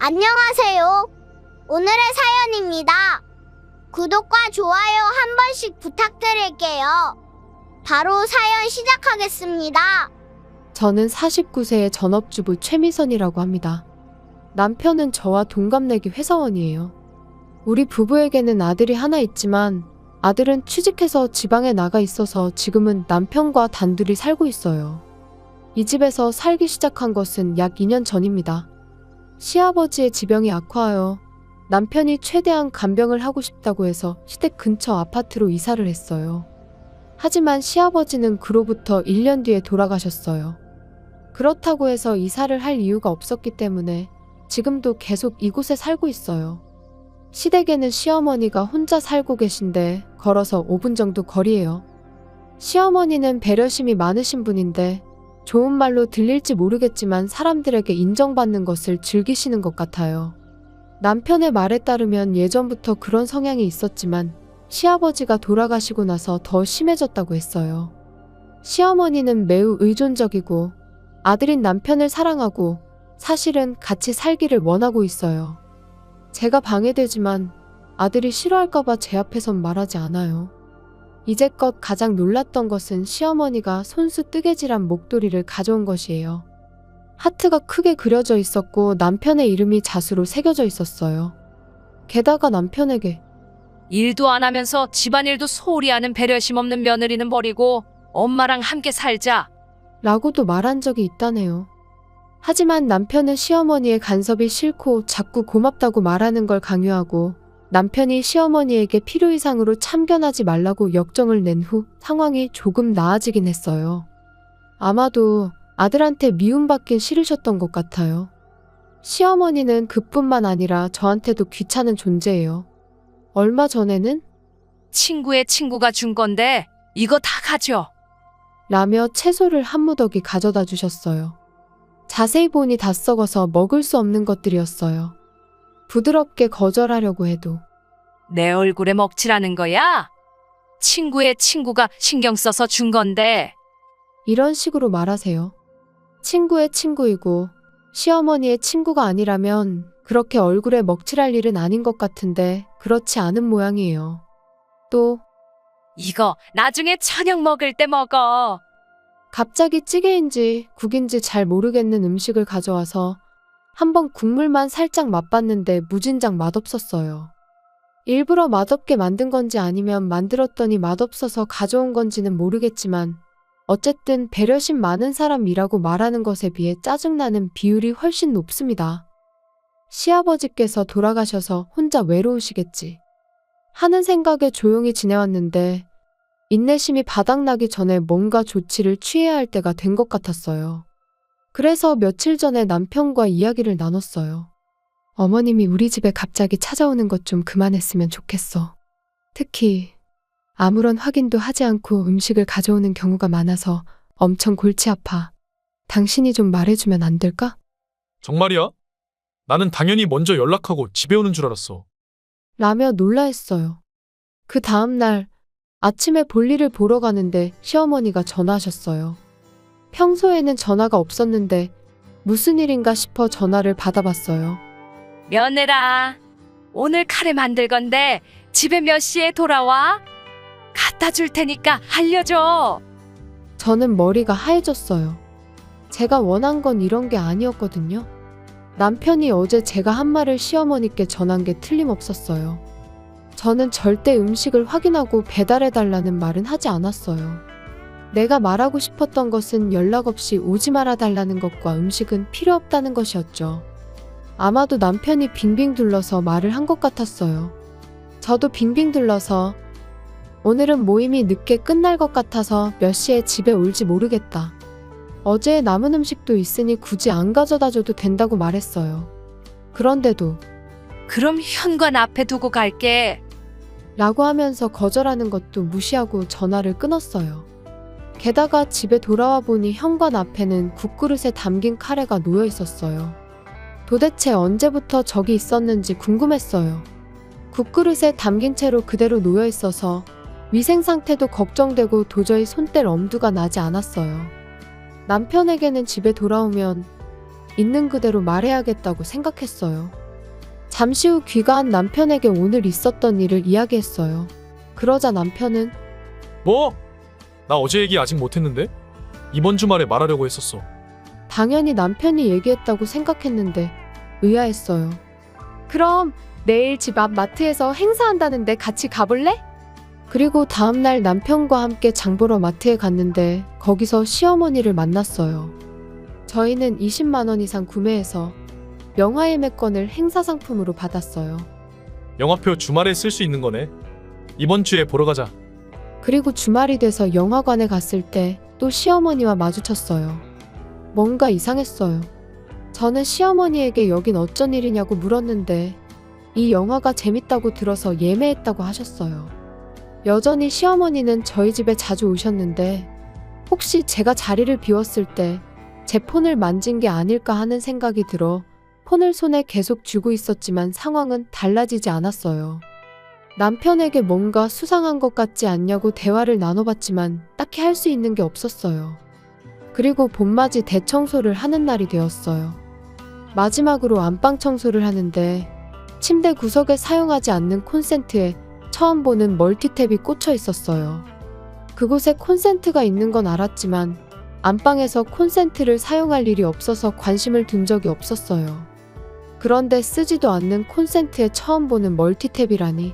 안녕하세요. 오늘의 사연입니다. 구독과 좋아요 한 번씩 부탁드릴게요. 바로 사연 시작하겠습니다. 저는 49세의 전업주부 최미선이라고 합니다. 남편은 저와 동갑내기 회사원이에요. 우리 부부에게는 아들이 하나 있지만 아들은 취직해서 지방에 나가 있어서 지금은 남편과 단둘이 살고 있어요. 이 집에서 살기 시작한 것은 약 2년 전입니다. 시아버지의 지병이 악화하여 남편이 최대한 간병을 하고 싶다고 해서 시댁 근처 아파트로 이사를 했어요. 하지만 시아버지는 그로부터 1년 뒤에 돌아가셨어요. 그렇다고 해서 이사를 할 이유가 없었기 때문에 지금도 계속 이곳에 살고 있어요. 시댁에는 시어머니가 혼자 살고 계신데 걸어서 5분 정도 거리예요. 시어머니는 배려심이 많으신 분인데 좋은 말로 들릴지 모르겠지만 사람들에게 인정받는 것을 즐기시는 것 같아요. 남편의 말에 따르면 예전부터 그런 성향이 있었지만 시아버지가 돌아가시고 나서 더 심해졌다고 했어요. 시어머니는 매우 의존적이고 아들인 남편을 사랑하고 사실은 같이 살기를 원하고 있어요. 제가 방해되지만 아들이 싫어할까봐 제 앞에선 말하지 않아요. 이제껏 가장 놀랐던 것은 시어머니가 손수 뜨개질한 목도리를 가져온 것이에요. 하트가 크게 그려져 있었고 남편의 이름이 자수로 새겨져 있었어요. 게다가 남편에게 일도 안 하면서 집안일도 소홀히 하는 배려심 없는 며느리는 버리고 엄마랑 함께 살자. 라고도 말한 적이 있다네요. 하지만 남편은 시어머니의 간섭이 싫고 자꾸 고맙다고 말하는 걸 강요하고 남편이 시어머니에게 필요 이상으로 참견하지 말라고 역정을 낸 후 상황이 조금 나아지긴 했어요. 아마도 아들한테 미움받긴 싫으셨던 것 같아요. 시어머니는 그뿐만 아니라 저한테도 귀찮은 존재예요. 얼마 전에는 친구의 친구가 준 건데 이거 다 가져. 라며 채소를 한 무더기 가져다 주셨어요. 자세히 보니 다 썩어서 먹을 수 없는 것들이었어요. 부드럽게 거절하려고 해도 내 얼굴에 먹칠하는 거야? 친구의 친구가 신경 써서 준 건데. 이런 식으로 말하세요. 친구의 친구이고 시어머니의 친구가 아니라면 그렇게 얼굴에 먹칠할 일은 아닌 것 같은데 그렇지 않은 모양이에요. 또 이거 나중에 저녁 먹을 때 먹어. 갑자기 찌개인지 국인지 잘 모르겠는 음식을 가져와서 한번 국물만 살짝 맛봤는데 무진장 맛없었어요. 일부러 맛없게 만든 건지 아니면 만들었더니 맛없어서 가져온 건지는 모르겠지만 어쨌든 배려심 많은 사람이라고 말하는 것에 비해 짜증나는 비율이 훨씬 높습니다. 시아버지께서 돌아가셔서 혼자 외로우시겠지 하는 생각에 조용히 지내왔는데 인내심이 바닥나기 전에 뭔가 조치를 취해야 할 때가 된 것 같았어요. 그래서 며칠 전에 남편과 이야기를 나눴어요. 어머님이 우리 집에 갑자기 찾아오는 것 좀 그만했으면 좋겠어. 특히 아무런 확인도 하지 않고 음식을 가져오는 경우가 많아서 엄청 골치 아파. 당신이 좀 말해주면 안 될까? 정말이야? 나는 당연히 먼저 연락하고 집에 오는 줄 알았어. 라며 놀라했어요. 그 다음날 아침에 볼일을 보러 가는데 시어머니가 전화하셨어요. 평소에는 전화가 없었는데 무슨 일인가 싶어 전화를 받아봤어요. 며느라, 오늘 카레 만들 건데 집에 몇 시에 돌아와? 갖다 줄 테니까 알려줘. 저는 머리가 하얘졌어요. 제가 원한 건 이런 게 아니었거든요. 남편이 어제 제가 한 말을 시어머니께 전한 게 틀림없었어요. 저는 절대 음식을 확인하고 배달해달라는 말은 하지 않았어요. 내가 말하고 싶었던 것은 연락 없이 오지 말아달라는 것과 음식은 필요 없다는 것이었죠. 아마도 남편이 빙빙 둘러서 말을 한 것 같았어요. 저도 빙빙 둘러서 오늘은 모임이 늦게 끝날 것 같아서 몇 시에 집에 올지 모르겠다. 어제 남은 음식도 있으니 굳이 안 가져다 줘도 된다고 말했어요. 그런데도 그럼 현관 앞에 두고 갈게. 라고 하면서 거절하는 것도 무시하고 전화를 끊었어요. 게다가 집에 돌아와 보니 현관 앞에는 국그릇에 담긴 카레가 놓여 있었어요. 도대체 언제부터 저기 있었는지 궁금했어요. 국그릇에 담긴 채로 그대로 놓여 있어서 위생 상태도 걱정되고 도저히 손댈 엄두가 나지 않았어요. 남편에게는 집에 돌아오면 있는 그대로 말해야겠다고 생각했어요. 잠시 후 귀가한 남편에게 오늘 있었던 일을 이야기했어요. 그러자 남편은 뭐? 나 어제 얘기 아직 못했는데? 이번 주말에 말하려고 했었어. 당연히 남편이 얘기했다고 생각했는데 의아했어요. 그럼 내일 집 앞 마트에서 행사한다는데 같이 가볼래? 그리고 다음날 남편과 함께 장보러 마트에 갔는데 거기서 시어머니를 만났어요. 저희는 20만 원 이상 구매해서 영화 예매권을 행사 상품으로 받았어요. 영화표 주말에 쓸 수 있는 거네. 이번 주에 보러 가자. 그리고 주말이 돼서 영화관에 갔을 때 또 시어머니와 마주쳤어요. 뭔가 이상했어요. 저는 시어머니에게 여긴 어쩐 일이냐고 물었는데 이 영화가 재밌다고 들어서 예매했다고 하셨어요. 여전히 시어머니는 저희 집에 자주 오셨는데 혹시 제가 자리를 비웠을 때 제 폰을 만진 게 아닐까 하는 생각이 들어 폰을 손에 계속 쥐고 있었지만 상황은 달라지지 않았어요. 남편에게 뭔가 수상한 것 같지 않냐고 대화를 나눠봤지만 딱히 할 수 있는 게 없었어요. 그리고 봄맞이 대청소를 하는 날이 되었어요. 마지막으로 안방 청소를 하는데 침대 구석에 사용하지 않는 콘센트에 처음 보는 멀티탭이 꽂혀 있었어요. 그곳에 콘센트가 있는 건 알았지만 안방에서 콘센트를 사용할 일이 없어서 관심을 둔 적이 없었어요. 그런데 쓰지도 않는 콘센트에 처음 보는 멀티탭이라니.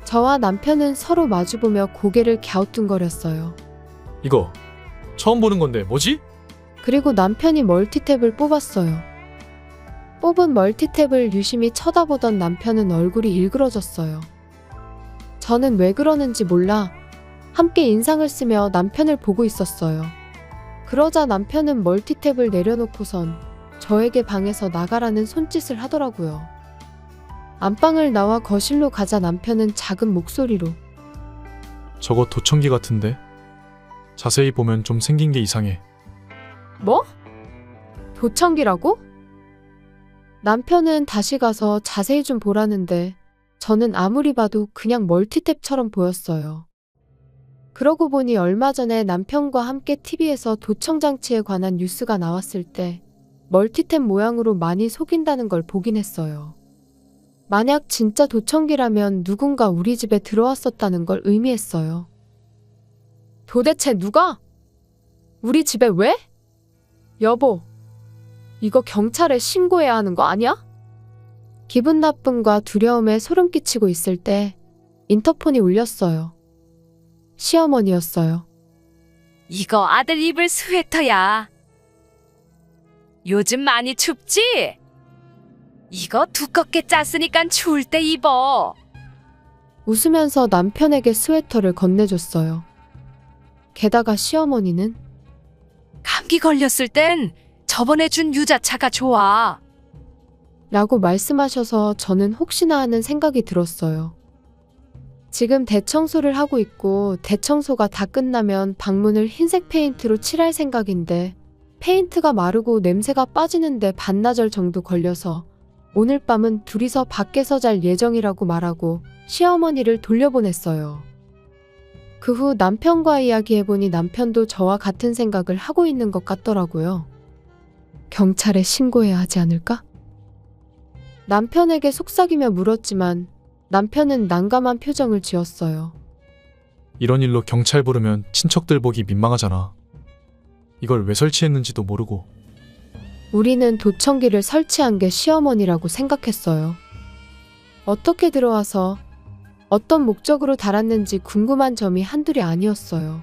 저와 남편은 서로 마주보며 고개를 갸우뚱거렸어요. 이거 처음 보는 건데 뭐지? 그리고 남편이 멀티탭을 뽑았어요. 뽑은 멀티탭을 유심히 쳐다보던 남편은 얼굴이 일그러졌어요. 저는 왜 그러는지 몰라 함께 인상을 쓰며 남편을 보고 있었어요. 그러자 남편은 멀티탭을 내려놓고선 저에게 방에서 나가라는 손짓을 하더라고요. 안방을 나와 거실로 가자 남편은 작은 목소리로 저거 도청기 같은데? 자세히 보면 좀 생긴 게 이상해. 뭐? 도청기라고? 남편은 다시 가서 자세히 좀 보라는데 저는 아무리 봐도 그냥 멀티탭처럼 보였어요. 그러고 보니 얼마 전에 남편과 함께 TV에서 도청장치에 관한 뉴스가 나왔을 때 멀티탭 모양으로 많이 속인다는 걸 보긴 했어요. 만약 진짜 도청기라면 누군가 우리 집에 들어왔었다는 걸 의미했어요. 도대체 누가? 우리 집에 왜? 여보, 이거 경찰에 신고해야 하는 거 아니야? 기분 나쁨과 두려움에 소름 끼치고 있을 때 인터폰이 울렸어요. 시어머니였어요. 이거 아들 입을 스웨터야. 요즘 많이 춥지? 이거 두껍게 짰으니까 추울 때 입어. 웃으면서 남편에게 스웨터를 건네줬어요. 게다가 시어머니는 감기 걸렸을 땐 저번에 준 유자차가 좋아. 라고 말씀하셔서 저는 혹시나 하는 생각이 들었어요. 지금 대청소를 하고 있고 대청소가 다 끝나면 방문을 흰색 페인트로 칠할 생각인데 페인트가 마르고 냄새가 빠지는데 반나절 정도 걸려서 오늘 밤은 둘이서 밖에서 잘 예정이라고 말하고 시어머니를 돌려보냈어요. 그 후 남편과 이야기해보니 남편도 저와 같은 생각을 하고 있는 것 같더라고요. 경찰에 신고해야 하지 않을까? 남편에게 속삭이며 물었지만 남편은 난감한 표정을 지었어요. 이런 일로 경찰 부르면 친척들 보기 민망하잖아. 이걸 왜 설치했는지도 모르고. 우리는 도청기를 설치한 게 시어머니라고 생각했어요. 어떻게 들어와서 어떤 목적으로 달았는지 궁금한 점이 한둘이 아니었어요.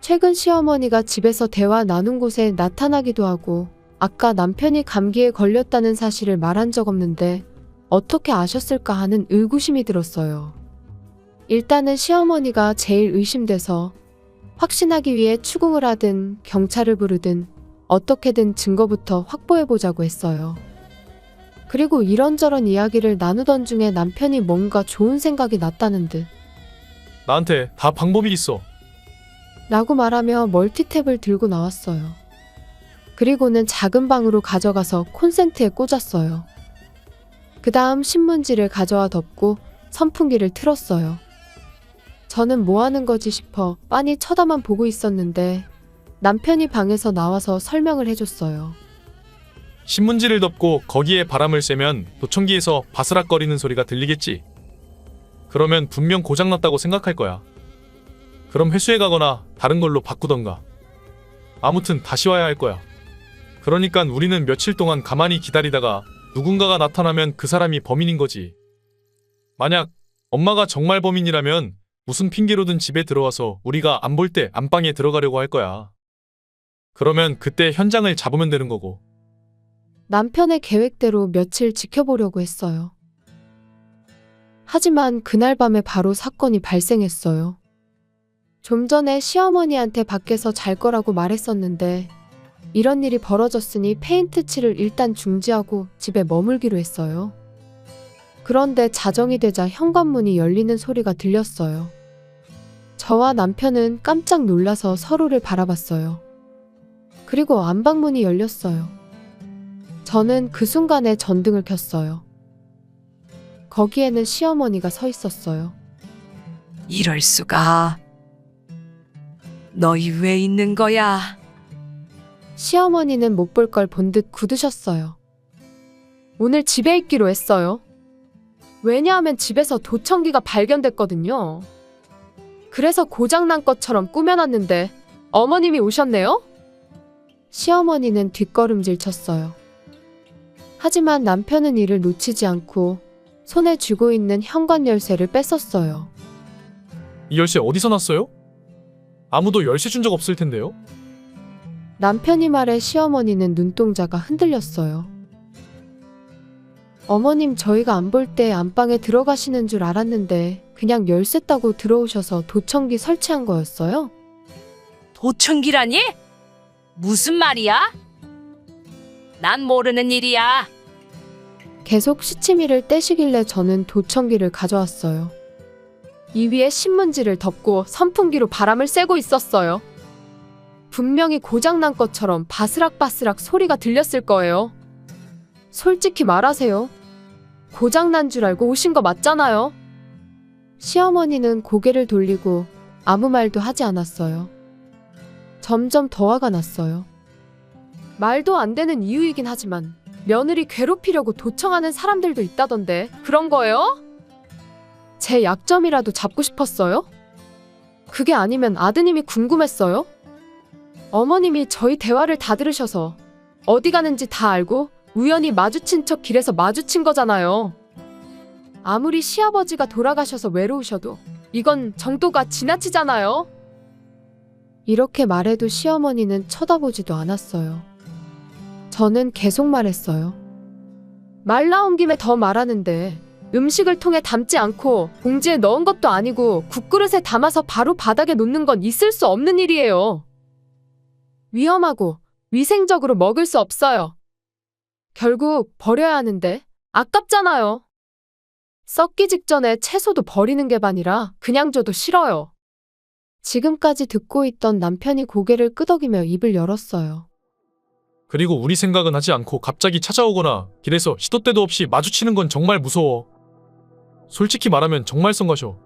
최근 시어머니가 집에서 대화 나눈 곳에 나타나기도 하고 아까 남편이 감기에 걸렸다는 사실을 말한 적 없는데 어떻게 아셨을까 하는 의구심이 들었어요. 일단은 시어머니가 제일 의심돼서 확신하기 위해 추궁을 하든 경찰을 부르든 어떻게든 증거부터 확보해보자고 했어요. 그리고 이런저런 이야기를 나누던 중에 남편이 뭔가 좋은 생각이 났다는 듯 나한테 다 방법이 있어. 라고 말하며 멀티탭을 들고 나왔어요. 그리고는 작은 방으로 가져가서 콘센트에 꽂았어요. 그 다음 신문지를 가져와 덮고 선풍기를 틀었어요. 저는 뭐 하는 거지 싶어 빤히 쳐다만 보고 있었는데 남편이 방에서 나와서 설명을 해줬어요. 신문지를 덮고 거기에 바람을 쐬면 도청기에서 바스락거리는 소리가 들리겠지. 그러면 분명 고장났다고 생각할 거야. 그럼 회수해 가거나 다른 걸로 바꾸던가. 아무튼 다시 와야 할 거야. 그러니까 우리는 며칠 동안 가만히 기다리다가 누군가가 나타나면 그 사람이 범인인 거지. 만약 엄마가 정말 범인이라면 무슨 핑계로든 집에 들어와서 우리가 안 볼 때 안방에 들어가려고 할 거야. 그러면 그때 현장을 잡으면 되는 거고. 남편의 계획대로 며칠 지켜보려고 했어요. 하지만 그날 밤에 바로 사건이 발생했어요. 좀 전에 시어머니한테 밖에서 잘 거라고 말했었는데 이런 일이 벌어졌으니 페인트 칠을 일단 중지하고 집에 머물기로 했어요. 그런데 자정이 되자 현관문이 열리는 소리가 들렸어요. 저와 남편은 깜짝 놀라서 서로를 바라봤어요. 그리고 안방문이 열렸어요. 저는 그 순간에 전등을 켰어요. 거기에는 시어머니가 서 있었어요. 이럴 수가. 너희 왜 있는 거야? 시어머니는 못 볼 걸 본 듯 굳으셨어요. 오늘 집에 있기로 했어요. 왜냐하면 집에서 도청기가 발견됐거든요. 그래서 고장난 것처럼 꾸며놨는데 어머님이 오셨네요? 시어머니는 뒷걸음질 쳤어요. 하지만 남편은 이를 놓치지 않고 손에 쥐고 있는 현관 열쇠를 뺐었어요. 이 열쇠 어디서 났어요? 아무도 열쇠 준 적 없을 텐데요? 남편이 말해 시어머니는 눈동자가 흔들렸어요. 어머님, 저희가 안 볼 때 안방에 들어가시는 줄 알았는데 그냥 열쇠 따고 들어오셔서 도청기 설치한 거였어요? 도청기라니? 무슨 말이야? 난 모르는 일이야. 계속 시치미를 떼시길래 저는 도청기를 가져왔어요. 이 위에 신문지를 덮고 선풍기로 바람을 쐬고 있었어요. 분명히 고장난 것처럼 바스락바스락 소리가 들렸을 거예요. 솔직히 말하세요. 고장난 줄 알고 오신 거 맞잖아요. 시어머니는 고개를 돌리고 아무 말도 하지 않았어요. 점점 더 화가 났어요. 말도 안 되는 이유이긴 하지만 며느리 괴롭히려고 도청하는 사람들도 있다던데 그런 거예요? 제 약점이라도 잡고 싶었어요? 그게 아니면 아드님이 궁금했어요? 어머님이 저희 대화를 다 들으셔서 어디 가는지 다 알고 우연히 마주친 척 길에서 마주친 거잖아요. 아무리 시아버지가 돌아가셔서 외로우셔도 이건 정도가 지나치잖아요. 이렇게 말해도 시어머니는 쳐다보지도 않았어요. 저는 계속 말했어요. 말 나온 김에 더 말하는데 음식을 통에 담지 않고 봉지에 넣은 것도 아니고 국그릇에 담아서 바로 바닥에 놓는 건 있을 수 없는 일이에요. 위험하고 위생적으로 먹을 수 없어요. 결국 버려야 하는데 아깝잖아요. 썩기 직전에 채소도 버리는 게 반이라 그냥 줘도 싫어요. 지금까지 듣고 있던 남편이 고개를 끄덕이며 입을 열었어요. 그리고 우리 생각은 하지 않고 갑자기 찾아오거나 길에서 시도 때도 없이 마주치는 건 정말 무서워. 솔직히 말하면 정말 성가셔.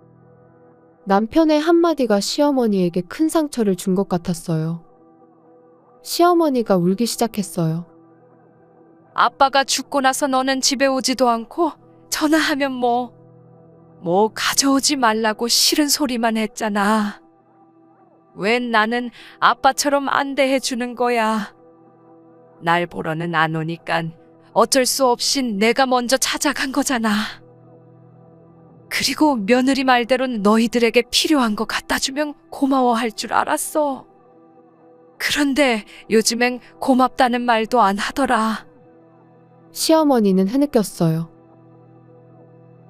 남편의 한마디가 시어머니에게 큰 상처를 준 것 같았어요. 시어머니가 울기 시작했어요. 아빠가 죽고 나서 너는 집에 오지도 않고 전화하면 뭐 가져오지 말라고 싫은 소리만 했잖아. 웬 나는 아빠처럼 안 대해주는 거야. 날 보러는 안 오니깐 어쩔 수 없이 내가 먼저 찾아간 거잖아. 그리고 며느리 말대로는 너희들에게 필요한 거 갖다 주면 고마워할 줄 알았어. 그런데 요즘엔 고맙다는 말도 안 하더라. 시어머니는 흐느꼈어요.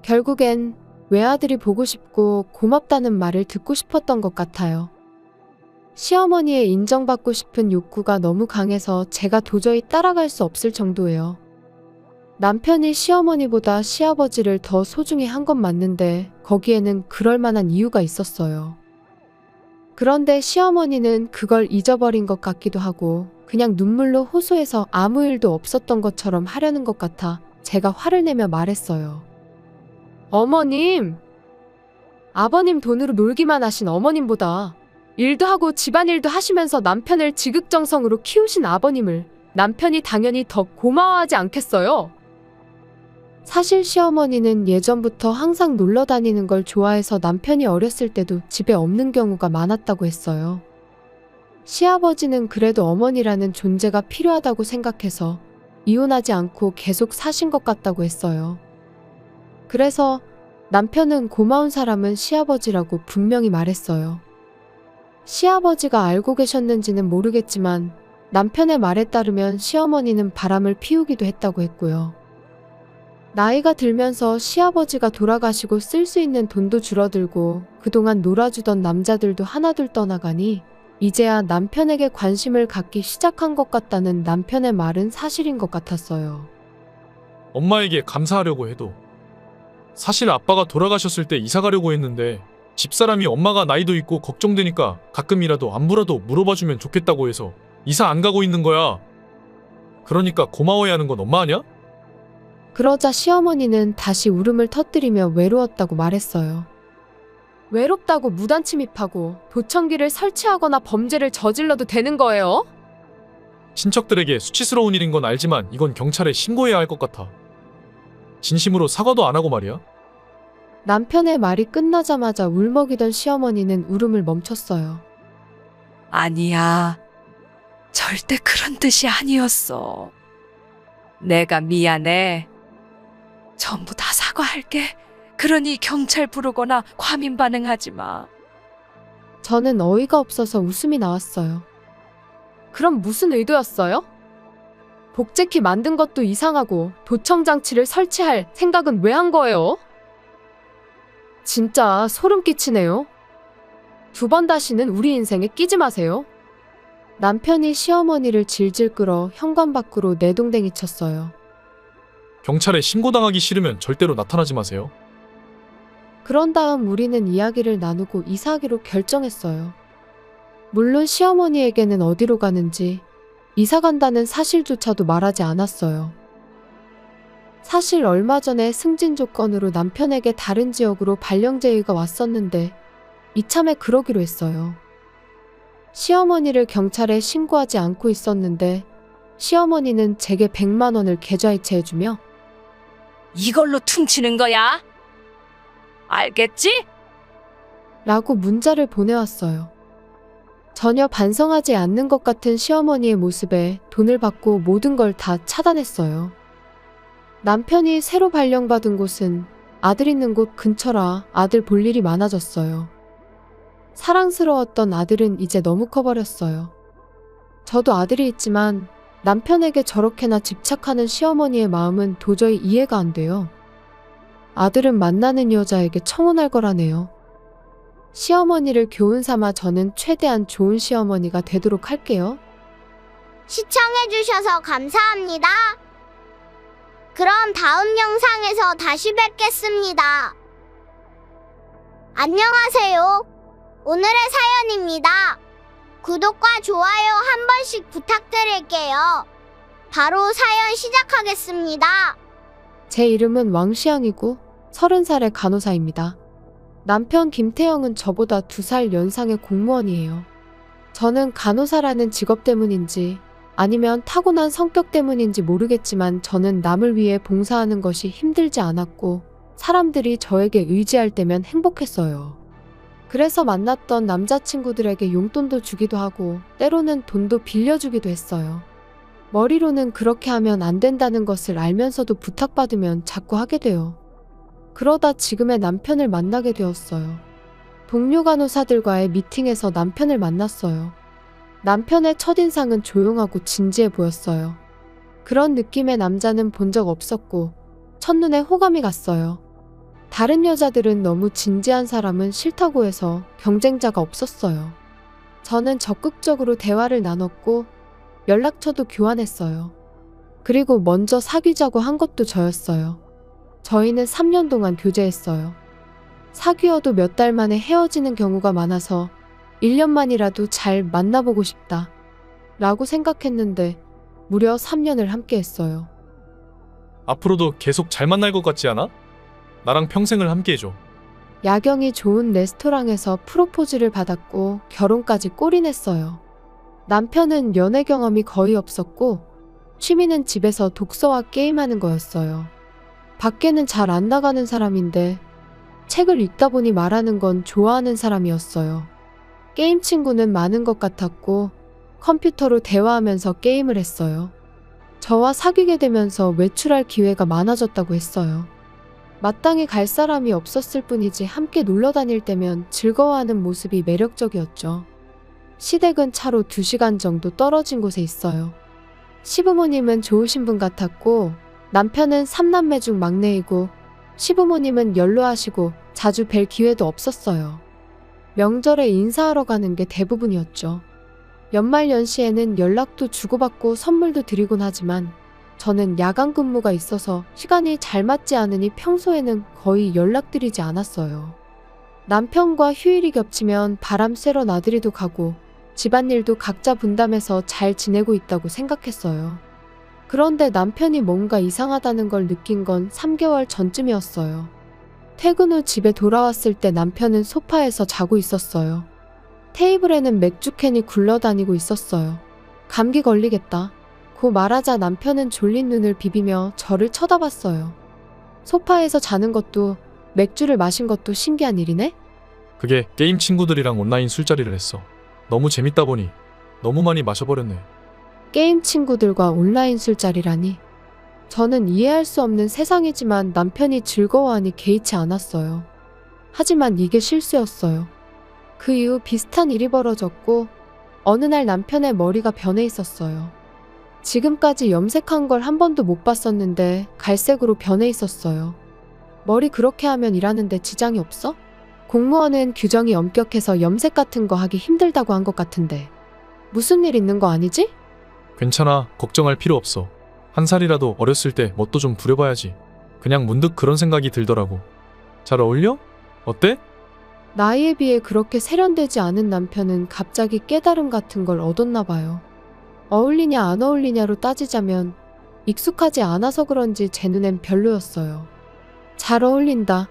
결국엔 외아들이 보고 싶고 고맙다는 말을 듣고 싶었던 것 같아요. 시어머니의 인정받고 싶은 욕구가 너무 강해서 제가 도저히 따라갈 수 없을 정도예요. 남편이 시어머니보다 시아버지를 더 소중히 한 건 맞는데 거기에는 그럴 만한 이유가 있었어요. 그런데 시어머니는 그걸 잊어버린 것 같기도 하고 그냥 눈물로 호소해서 아무 일도 없었던 것처럼 하려는 것 같아 제가 화를 내며 말했어요. 어머님! 아버님 돈으로 놀기만 하신 어머님보다 일도 하고 집안일도 하시면서 남편을 지극정성으로 키우신 아버님을 남편이 당연히 더 고마워하지 않겠어요? 사실 시어머니는 예전부터 항상 놀러 다니는 걸 좋아해서 남편이 어렸을 때도 집에 없는 경우가 많았다고 했어요. 시아버지는 그래도 어머니라는 존재가 필요하다고 생각해서 이혼하지 않고 계속 사신 것 같다고 했어요. 그래서 남편은 고마운 사람은 시아버지라고 분명히 말했어요. 시아버지가 알고 계셨는지는 모르겠지만 남편의 말에 따르면 시어머니는 바람을 피우기도 했다고 했고요. 나이가 들면서 시아버지가 돌아가시고 쓸 수 있는 돈도 줄어들고 그동안 놀아주던 남자들도 하나둘 떠나가니 이제야 남편에게 관심을 갖기 시작한 것 같다는 남편의 말은 사실인 것 같았어요. 엄마에게 감사하려고 해도 사실 아빠가 돌아가셨을 때 이사 가려고 했는데 집사람이 엄마가 나이도 있고 걱정되니까 가끔이라도 안부라도 물어봐주면 좋겠다고 해서 이사 안 가고 있는 거야. 그러니까 고마워해야 하는 건 엄마 아니야? 그러자 시어머니는 다시 울음을 터뜨리며 외로웠다고 말했어요. 외롭다고 무단 침입하고 도청기를 설치하거나 범죄를 저질러도 되는 거예요? 친척들에게 수치스러운 일인 건 알지만 이건 경찰에 신고해야 할 것 같아. 진심으로 사과도 안 하고 말이야. 남편의 말이 끝나자마자 울먹이던 시어머니는 울음을 멈췄어요. 아니야. 절대 그런 뜻이 아니었어. 내가 미안해. 전부 다 사과할게. 그러니 경찰 부르거나 과민 반응하지 마. 저는 어이가 없어서 웃음이 나왔어요. 그럼 무슨 의도였어요? 복제키 만든 것도 이상하고 도청장치를 설치할 생각은 왜 한 거예요? 진짜 소름 끼치네요. 2번 다시는 우리 인생에 끼지 마세요. 남편이 시어머니를 질질 끌어 현관 밖으로 내동댕이 쳤어요. 경찰에 신고당하기 싫으면 절대로 나타나지 마세요. 그런 다음 우리는 이야기를 나누고 이사하기로 결정했어요. 물론 시어머니에게는 어디로 가는지 이사 간다는 사실조차도 말하지 않았어요. 사실 얼마 전에 승진 조건으로 남편에게 다른 지역으로 발령 제의가 왔었는데 이참에 그러기로 했어요. 시어머니를 경찰에 신고하지 않고 있었는데 시어머니는 제게 100만 원을 계좌이체해주며 이걸로 퉁치는 거야. 알겠지? 라고 문자를 보내왔어요. 전혀 반성하지 않는 것 같은 시어머니의 모습에 돈을 받고 모든 걸 다 차단했어요. 남편이 새로 발령받은 곳은 아들 있는 곳 근처라 아들 볼 일이 많아졌어요. 사랑스러웠던 아들은 이제 너무 커버렸어요. 저도 아들이 있지만 남편에게 저렇게나 집착하는 시어머니의 마음은 도저히 이해가 안 돼요. 아들은 만나는 여자에게 청혼할 거라네요. 시어머니를 교훈 삼아 저는 최대한 좋은 시어머니가 되도록 할게요. 시청해주셔서 감사합니다. 그럼 다음 영상에서 다시 뵙겠습니다. 안녕하세요. 오늘의 사연입니다. 구독과 좋아요 한 번씩 부탁드릴게요. 바로 사연 시작하겠습니다. 제 이름은 왕시양이고 30살의 간호사입니다. 남편 김태형은 저보다 2살 연상의 공무원이에요. 저는 간호사라는 직업 때문인지 아니면 타고난 성격 때문인지 모르겠지만 저는 남을 위해 봉사하는 것이 힘들지 않았고 사람들이 저에게 의지할 때면 행복했어요. 그래서 만났던 남자친구들에게 용돈도 주기도 하고 때로는 돈도 빌려주기도 했어요. 머리로는 그렇게 하면 안 된다는 것을 알면서도 부탁받으면 자꾸 하게 돼요. 그러다 지금의 남편을 만나게 되었어요. 동료 간호사들과의 미팅에서 남편을 만났어요. 남편의 첫인상은 조용하고 진지해 보였어요. 그런 느낌의 남자는 본 적 없었고 첫눈에 호감이 갔어요. 다른 여자들은 너무 진지한 사람은 싫다고 해서 경쟁자가 없었어요. 저는 적극적으로 대화를 나눴고 연락처도 교환했어요. 그리고 먼저 사귀자고 한 것도 저였어요. 저희는 3년 동안 교제했어요. 사귀어도 몇 달 만에 헤어지는 경우가 많아서 1년만이라도 잘 만나보고 싶다 라고 생각했는데 무려 3년을 함께 했어요. 앞으로도 계속 잘 만날 것 같지 않아? 나랑 평생을 함께 해줘. 야경이 좋은 레스토랑에서 프로포즈를 받았고 결혼까지 골인했어요. 남편은 연애 경험이 거의 없었고 취미는 집에서 독서와 게임하는 거였어요. 밖에는 잘 안 나가는 사람인데 책을 읽다 보니 말하는 건 좋아하는 사람이었어요. 게임 친구는 많은 것 같았고 컴퓨터로 대화하면서 게임을 했어요. 저와 사귀게 되면서 외출할 기회가 많아졌다고 했어요. 마땅히 갈 사람이 없었을 뿐이지 함께 놀러 다닐 때면 즐거워하는 모습이 매력적이었죠. 시댁은 차로 2시간 정도 떨어진 곳에 있어요. 시부모님은 좋으신 분 같았고 남편은 3남매 중 막내이고 시부모님은 연로하시고 자주 뵐 기회도 없었어요. 명절에 인사하러 가는 게 대부분이었죠. 연말연시에는 연락도 주고받고 선물도 드리곤 하지만 저는 야간 근무가 있어서 시간이 잘 맞지 않으니 평소에는 거의 연락드리지 않았어요. 남편과 휴일이 겹치면 바람 쐬러 나들이도 가고 집안일도 각자 분담해서 잘 지내고 있다고 생각했어요. 그런데 남편이 뭔가 이상하다는 걸 느낀 건 3개월 전쯤이었어요. 퇴근 후 집에 돌아왔을 때 남편은 소파에서 자고 있었어요. 테이블에는 맥주캔이 굴러다니고 있었어요. 감기 걸리겠다 고 말하자 남편은 졸린 눈을 비비며 저를 쳐다봤어요. 소파에서 자는 것도 맥주를 마신 것도 신기한 일이네? 그게 게임 친구들이랑 온라인 술자리를 했어. 너무 재밌다 보니 너무 많이 마셔버렸네. 게임 친구들과 온라인 술자리라니. 저는 이해할 수 없는 세상이지만 남편이 즐거워하니 개의치 않았어요. 하지만 이게 실수였어요. 그 이후 비슷한 일이 벌어졌고 어느 날 남편의 머리가 변해 있었어요. 지금까지 염색한 걸 한 번도 못 봤었는데 갈색으로 변해 있었어요. 머리 그렇게 하면 일하는데 지장이 없어? 공무원은 규정이 엄격해서 염색 같은 거 하기 힘들다고 한 것 같은데 무슨 일 있는 거 아니지? 괜찮아. 걱정할 필요 없어. 한 살이라도 어렸을 때 뭣도 좀 부려봐야지. 그냥 문득 그런 생각이 들더라고. 잘 어울려? 어때? 나이에 비해 그렇게 세련되지 않은 남편은 갑자기 깨달음 같은 걸 얻었나 봐요. 어울리냐 안 어울리냐로 따지자면 익숙하지 않아서 그런지 제 눈엔 별로였어요. 잘 어울린다,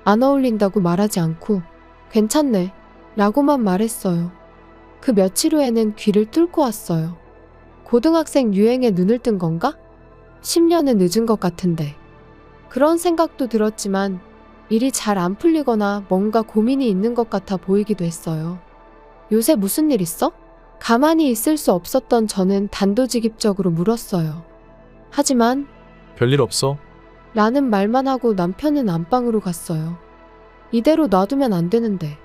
안 어울린다고 말하지 않고 괜찮네 라고만 말했어요. 그 며칠 후에는 귀를 뚫고 왔어요. 고등학생 유행에 눈을 뜬 건가? 10년은 늦은 것 같은데. 그런 생각도 들었지만 일이 잘 안 풀리거나 뭔가 고민이 있는 것 같아 보이기도 했어요. 요새 무슨 일 있어? 가만히 있을 수 없었던 저는 단도직입적으로 물었어요. 하지만 별일 없어. 라는 말만 하고 남편은 안방으로 갔어요. 이대로 놔두면 안 되는데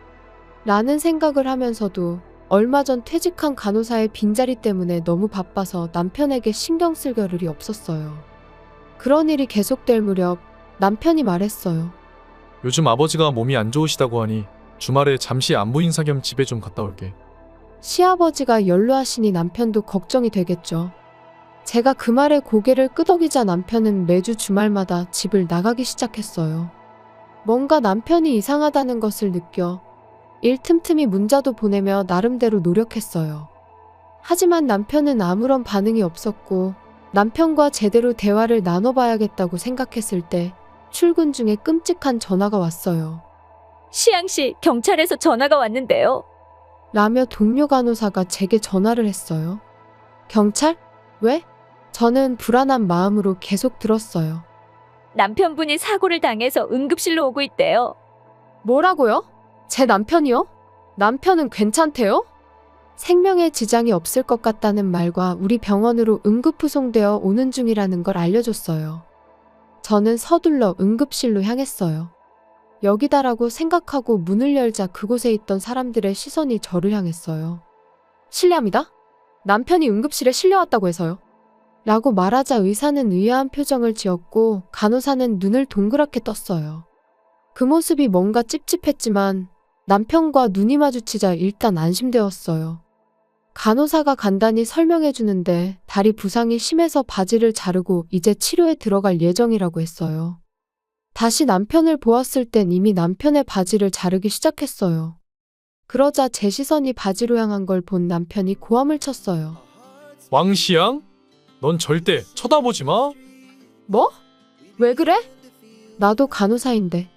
라는 생각을 하면서도 얼마 전 퇴직한 간호사의 빈자리 때문에 너무 바빠서 남편에게 신경 쓸 겨를이 없었어요. 그런 일이 계속될 무렵 남편이 말했어요. 요즘 아버지가 몸이 안 좋으시다고 하니 주말에 잠시 안부 인사 겸 집에 좀 갔다 올게. 시아버지가 연로하시니 남편도 걱정이 되겠죠. 제가 그 말에 고개를 끄덕이자 남편은 매주 주말마다 집을 나가기 시작했어요. 뭔가 남편이 이상하다는 것을 느껴 일 틈틈이 문자도 보내며 나름대로 노력했어요. 하지만 남편은 아무런 반응이 없었고 남편과 제대로 대화를 나눠봐야겠다고 생각했을 때 출근 중에 끔찍한 전화가 왔어요. 시양씨, 경찰에서 전화가 왔는데요. 라며 동료 간호사가 제게 전화를 했어요. 경찰? 왜? 저는 불안한 마음으로 계속 들었어요. 남편분이 사고를 당해서 응급실로 오고 있대요. 뭐라고요? 제 남편이요? 남편은 괜찮대요? 생명에 지장이 없을 것 같다는 말과 우리 병원으로 응급후송되어 오는 중이라는 걸 알려줬어요. 저는 서둘러 응급실로 향했어요. 여기다라고 생각하고 문을 열자 그곳에 있던 사람들의 시선이 저를 향했어요. 실례합니다. 남편이 응급실에 실려왔다고 해서요. 라고 말하자 의사는 의아한 표정을 지었고 간호사는 눈을 동그랗게 떴어요. 그 모습이 뭔가 찝찝했지만 남편과 눈이 마주치자 일단 안심되었어요. 간호사가 간단히 설명해 주는데 다리 부상이 심해서 바지를 자르고 이제 치료에 들어갈 예정이라고 했어요. 다시 남편을 보았을 땐 이미 남편의 바지를 자르기 시작했어요. 그러자 제 시선이 바지로 향한 걸 본 남편이 고함을 쳤어요. 왕시양? 넌 절대 쳐다보지 마. 뭐? 왜 그래? 나도 간호사인데.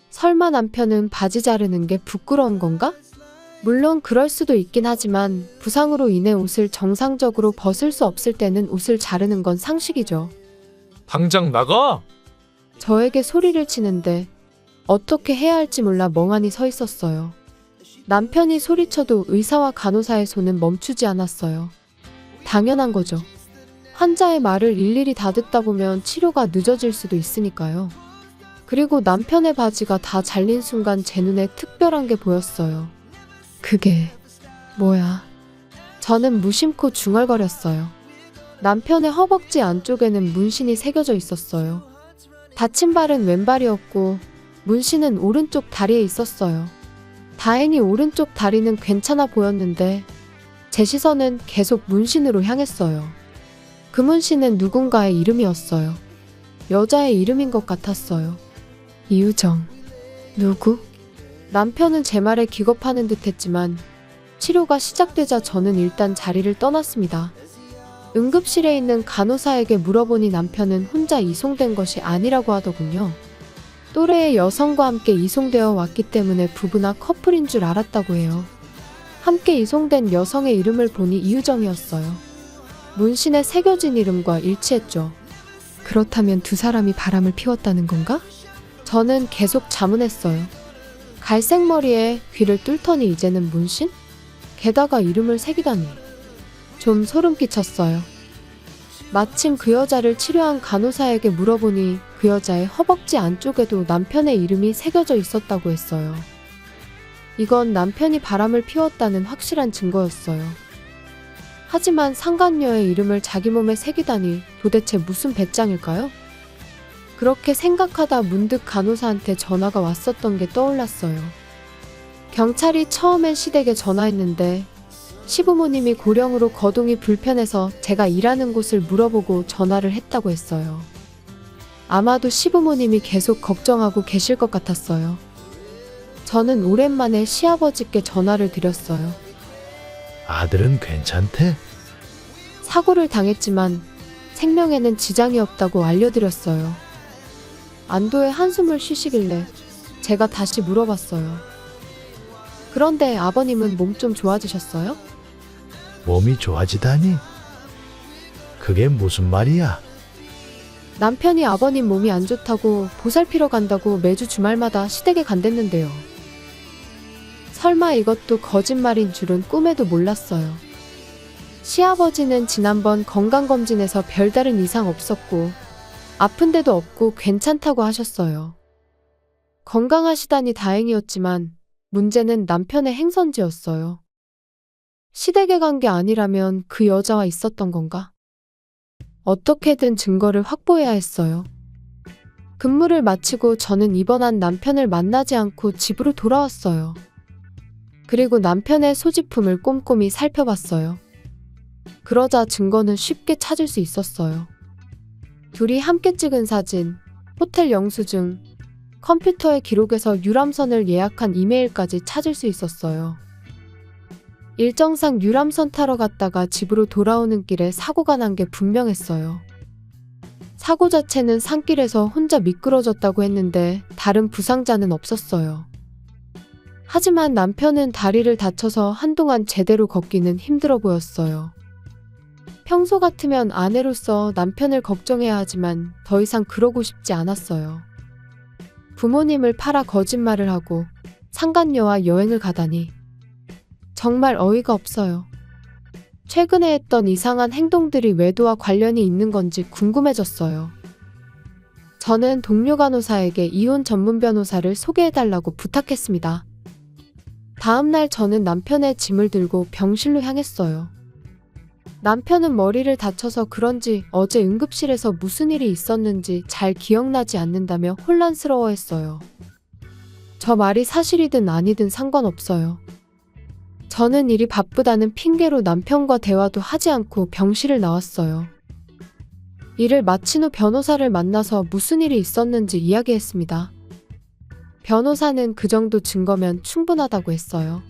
설마 남편은 바지 자르는 게 부끄러운 건가? 물론 그럴 수도 있긴 하지만 부상으로 인해 옷을 정상적으로 벗을 수 없을 때는 옷을 자르는 건 상식이죠. 당장 나가! 저에게 소리를 치는데 어떻게 해야 할지 몰라 멍하니 서 있었어요. 남편이 소리쳐도 의사와 간호사의 손은 멈추지 않았어요. 당연한 거죠. 환자의 말을 일일이 다 듣다 보면 치료가 늦어질 수도 있으니까요. 그리고 남편의 바지가 다 잘린 순간 제 눈에 특별한 게 보였어요. 그게 뭐야? 저는 무심코 중얼거렸어요. 남편의 허벅지 안쪽에는 문신이 새겨져 있었어요. 다친 발은 왼발이었고 문신은 오른쪽 다리에 있었어요. 다행히 오른쪽 다리는 괜찮아 보였는데 제 시선은 계속 문신으로 향했어요. 그 문신은 누군가의 이름이었어요. 여자의 이름인 것 같았어요. 이유정. 누구? 남편은 제 말에 기겁하는 듯 했지만 치료가 시작되자 저는 일단 자리를 떠났습니다. 응급실에 있는 간호사에게 물어보니 남편은 혼자 이송된 것이 아니라고 하더군요. 또래의 여성과 함께 이송되어 왔기 때문에 부부나 커플인 줄 알았다고 해요. 함께 이송된 여성의 이름을 보니 이유정이었어요. 문신에 새겨진 이름과 일치했죠. 그렇다면 두 사람이 바람을 피웠다는 건가? 저는 계속 자문했어요. 갈색 머리에 귀를 뚫더니 이제는 문신? 게다가 이름을 새기다니. 좀 소름 끼쳤어요. 마침 그 여자를 치료한 간호사에게 물어보니 그 여자의 허벅지 안쪽에도 남편의 이름이 새겨져 있었다고 했어요. 이건 남편이 바람을 피웠다는 확실한 증거였어요. 하지만 상간녀의 이름을 자기 몸에 새기다니 도대체 무슨 배짱일까요? 그렇게 생각하다 문득 간호사한테 전화가 왔었던 게 떠올랐어요. 경찰이 처음엔 시댁에 전화했는데 시부모님이 고령으로 거동이 불편해서 제가 일하는 곳을 물어보고 전화를 했다고 했어요. 아마도 시부모님이 계속 걱정하고 계실 것 같았어요. 저는 오랜만에 시아버지께 전화를 드렸어요. 아들은 괜찮대? 사고를 당했지만 생명에는 지장이 없다고 알려드렸어요. 안도의 한숨을 쉬시길래 제가 다시 물어봤어요. 그런데 아버님은 몸 좀 좋아지셨어요? 몸이 좋아지다니? 그게 무슨 말이야? 남편이 아버님 몸이 안 좋다고 보살피러 간다고 매주 주말마다 시댁에 간댔는데요. 설마 이것도 거짓말인 줄은 꿈에도 몰랐어요. 시아버지는 지난번 건강검진에서 별다른 이상 없었고 아픈 데도 없고 괜찮다고 하셨어요. 건강하시다니 다행이었지만 문제는 남편의 행선지였어요. 시댁에 간 게 아니라면 그 여자와 있었던 건가? 어떻게든 증거를 확보해야 했어요. 근무를 마치고 저는 입원한 남편을 만나지 않고 집으로 돌아왔어요. 그리고 남편의 소지품을 꼼꼼히 살펴봤어요. 그러자 증거는 쉽게 찾을 수 있었어요. 둘이 함께 찍은 사진, 호텔 영수증, 컴퓨터의 기록에서 유람선을 예약한 이메일까지 찾을 수 있었어요. 일정상 유람선 타러 갔다가 집으로 돌아오는 길에 사고가 난 게 분명했어요. 사고 자체는 산길에서 혼자 미끄러졌다고 했는데 다른 부상자는 없었어요. 하지만 남편은 다리를 다쳐서 한동안 제대로 걷기는 힘들어 보였어요. 평소 같으면 아내로서 남편을 걱정해야 하지만 더 이상 그러고 싶지 않았어요. 부모님을 팔아 거짓말을 하고 상간녀와 여행을 가다니 정말 어이가 없어요. 최근에 했던 이상한 행동들이 외도와 관련이 있는 건지 궁금해졌어요. 저는 동료 간호사에게 이혼 전문 변호사를 소개해달라고 부탁했습니다. 다음날 저는 남편의 짐을 들고 병실로 향했어요. 남편은 머리를 다쳐서 그런지 어제 응급실에서 무슨 일이 있었는지 잘 기억나지 않는다며 혼란스러워했어요. 저 말이 사실이든 아니든 상관없어요. 저는 일이 바쁘다는 핑계로 남편과 대화도 하지 않고 병실을 나왔어요. 일을 마친 후 변호사를 만나서 무슨 일이 있었는지 이야기했습니다. 변호사는 그 정도 증거면 충분하다고 했어요.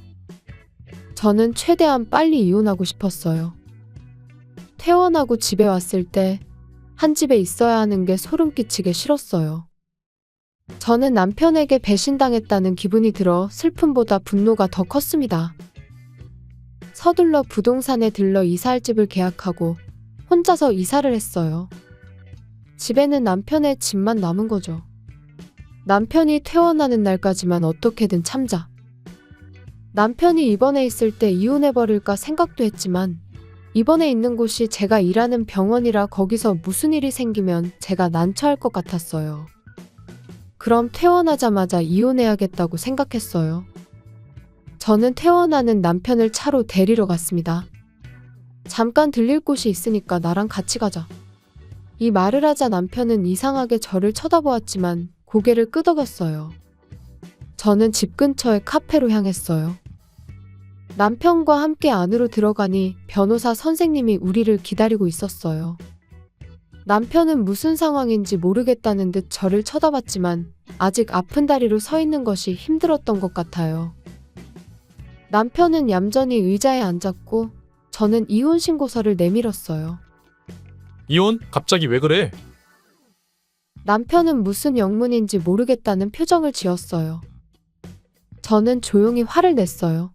저는 최대한 빨리 이혼하고 싶었어요. 퇴원하고 집에 왔을 때 한 집에 있어야 하는 게 소름 끼치게 싫었어요. 저는 남편에게 배신당했다는 기분이 들어 슬픔보다 분노가 더 컸습니다. 서둘러 부동산에 들러 이사할 집을 계약하고 혼자서 이사를 했어요. 집에는 남편의 집만 남은 거죠. 남편이 퇴원하는 날까지만 어떻게든 참자. 남편이 입원해 있을 때 이혼해버릴까 생각도 했지만 입원해 있는 곳이 제가 일하는 병원이라 거기서 무슨 일이 생기면 제가 난처할 것 같았어요. 그럼 퇴원하자마자 이혼해야겠다고 생각했어요. 저는 퇴원하는 남편을 차로 데리러 갔습니다. 잠깐 들릴 곳이 있으니까 나랑 같이 가자. 이 말을 하자 남편은 이상하게 저를 쳐다보았지만 고개를 끄덕였어요. 저는 집 근처의 카페로 향했어요. 남편과 함께 안으로 들어가니 변호사 선생님이 우리를 기다리고 있었어요. 남편은 무슨 상황인지 모르겠다는 듯 저를 쳐다봤지만 아직 아픈 다리로 서 있는 것이 힘들었던 것 같아요. 남편은 얌전히 의자에 앉았고 저는 이혼 신고서를 내밀었어요. 이혼? 갑자기 왜 그래? 남편은 무슨 영문인지 모르겠다는 표정을 지었어요. 저는 조용히 화를 냈어요.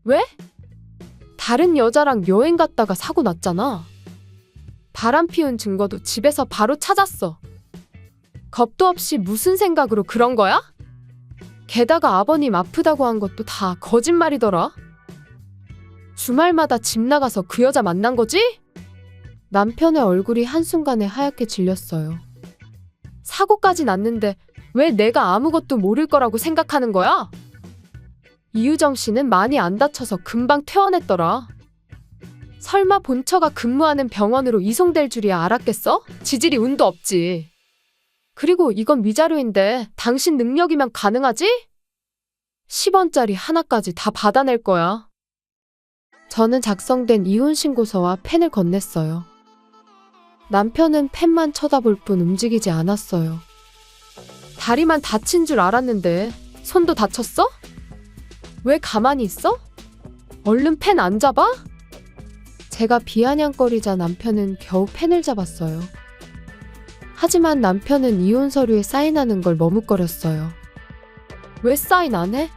왜? 다른 여자랑 여행 갔다가 사고 났잖아. 바람 피운 증거도 집에서 바로 찾았어. 겁도 없이 무슨 생각으로 그런 거야? 게다가 아버님 아프다고 한 것도 다 거짓말이더라. 주말마다 집 나가서 그 여자 만난 거지? 남편의 얼굴이 한순간에 하얗게 질렸어요. 사고까지 났는데 왜 내가 아무것도 모를 거라고 생각하는 거야? 이유정 씨는 많이 안 다쳐서 금방 퇴원했더라. 설마 본처가 근무하는 병원으로 이송될 줄이야 알았겠어? 지질이 운도 없지. 그리고 이건 위자료인데 당신 능력이면 가능하지? 10원짜리 하나까지 다 받아낼 거야. 저는 작성된 이혼 신고서와 펜을 건넸어요. 남편은 펜만 쳐다볼 뿐 움직이지 않았어요. 다리만 다친 줄 알았는데 손도 다쳤어? 왜 가만히 있어? 얼른 펜 안 잡아? 제가 비아냥거리자 남편은 겨우 펜을 잡았어요. 하지만 남편은 이혼 서류에 사인하는 걸 머뭇거렸어요. 왜 사인 안 해?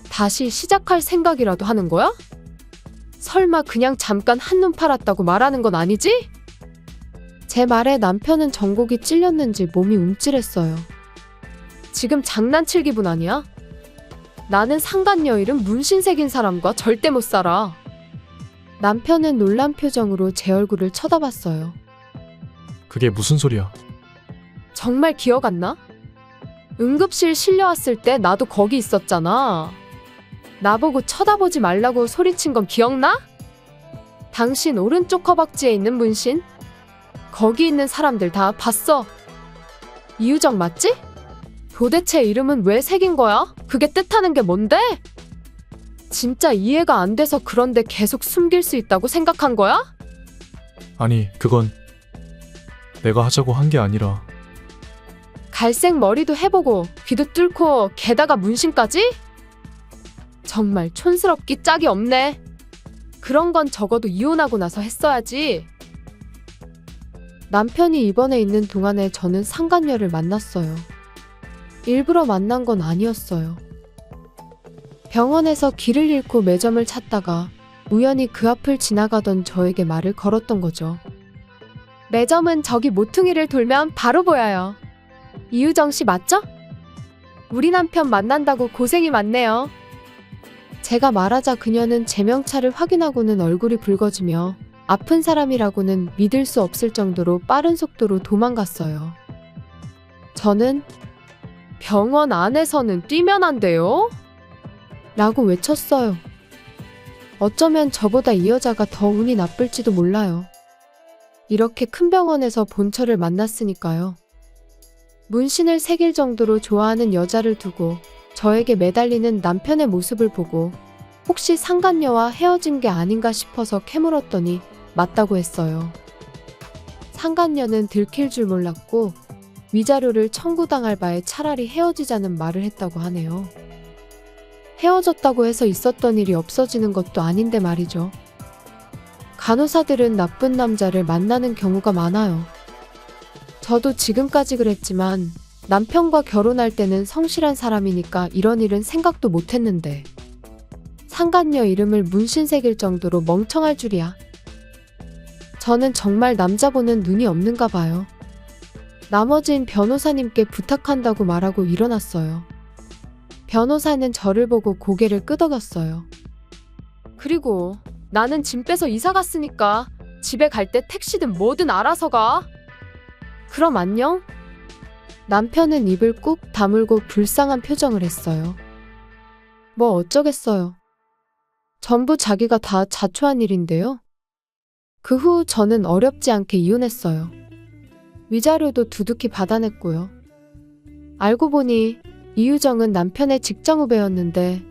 다시 시작할 생각이라도 하는 거야? 설마 그냥 잠깐 한눈 팔았다고 말하는 건 아니지? 제 말에 남편은 전곡이 찔렸는지 몸이 움찔했어요. 지금 장난칠 기분 아니야? 나는 상간녀일은 문신 새긴 사람과 절대 못 살아. 남편은 놀란 표정으로 제 얼굴을 쳐다봤어요. 그게 무슨 소리야? 정말 기억 안 나? 응급실 실려왔을 때 나도 거기 있었잖아. 나보고 쳐다보지 말라고 소리친 건 기억나? 당신 오른쪽 허벅지에 있는 문신? 거기 있는 사람들 다 봤어. 이유정 맞지? 도대체 이름은 왜 새긴 거야? 그게 뜻하는 게 뭔데? 진짜 이해가 안 돼서 그런데 계속 숨길 수 있다고 생각한 거야? 아니, 그건 내가 하자고 한 게 아니라. 갈색 머리도 해보고 귀도 뚫고 게다가 문신까지? 정말 촌스럽기 짝이 없네. 그런 건 적어도 이혼하고 나서 했어야지. 남편이 입원해 있는 동안에 저는 상간녀를 만났어요. 일부러 만난 건 아니었어요. 병원에서 길을 잃고 매점을 찾다가 우연히 그 앞을 지나가던 저에게 말을 걸었던 거죠. 매점은 저기 모퉁이를 돌면 바로 보여요. 이유정 씨 맞죠? 우리 남편 만난다고 고생이 많네요. 제가 말하자 그녀는 제 명찰을 확인하고는 얼굴이 붉어지며 아픈 사람이라고는 믿을 수 없을 정도로 빠른 속도로 도망갔어요. 저는 병원 안에서는 뛰면 안 돼요? 라고 외쳤어요. 어쩌면 저보다 이 여자가 더 운이 나쁠지도 몰라요. 이렇게 큰 병원에서 본처를 만났으니까요. 문신을 새길 정도로 좋아하는 여자를 두고 저에게 매달리는 남편의 모습을 보고 혹시 상간녀와 헤어진 게 아닌가 싶어서 캐물었더니 맞다고 했어요. 상간녀는 들킬 줄 몰랐고 위자료를 청구당할 바에 차라리 헤어지자는 말을 했다고 하네요. 헤어졌다고 해서 있었던 일이 없어지는 것도 아닌데 말이죠. 간호사들은 나쁜 남자를 만나는 경우가 많아요. 저도 지금까지 그랬지만 남편과 결혼할 때는 성실한 사람이니까 이런 일은 생각도 못했는데 상간녀 이름을 문신 새길 정도로 멍청할 줄이야. 저는 정말 남자 보는 눈이 없는가 봐요. 나머진 변호사님께 부탁한다고 말하고 일어났어요. 변호사는 저를 보고 고개를 끄덕였어요. 그리고 나는 짐 빼서 이사 갔으니까 집에 갈 때 택시든 뭐든 알아서 가. 그럼 안녕? 남편은 입을 꾹 다물고 불쌍한 표정을 했어요. 뭐 어쩌겠어요. 전부 자기가 다 자초한 일인데요. 그 후 저는 어렵지 않게 이혼했어요. 위자료도 두둑히 받아냈고요. 알고 보니 이유정은 남편의 직장 후배였는데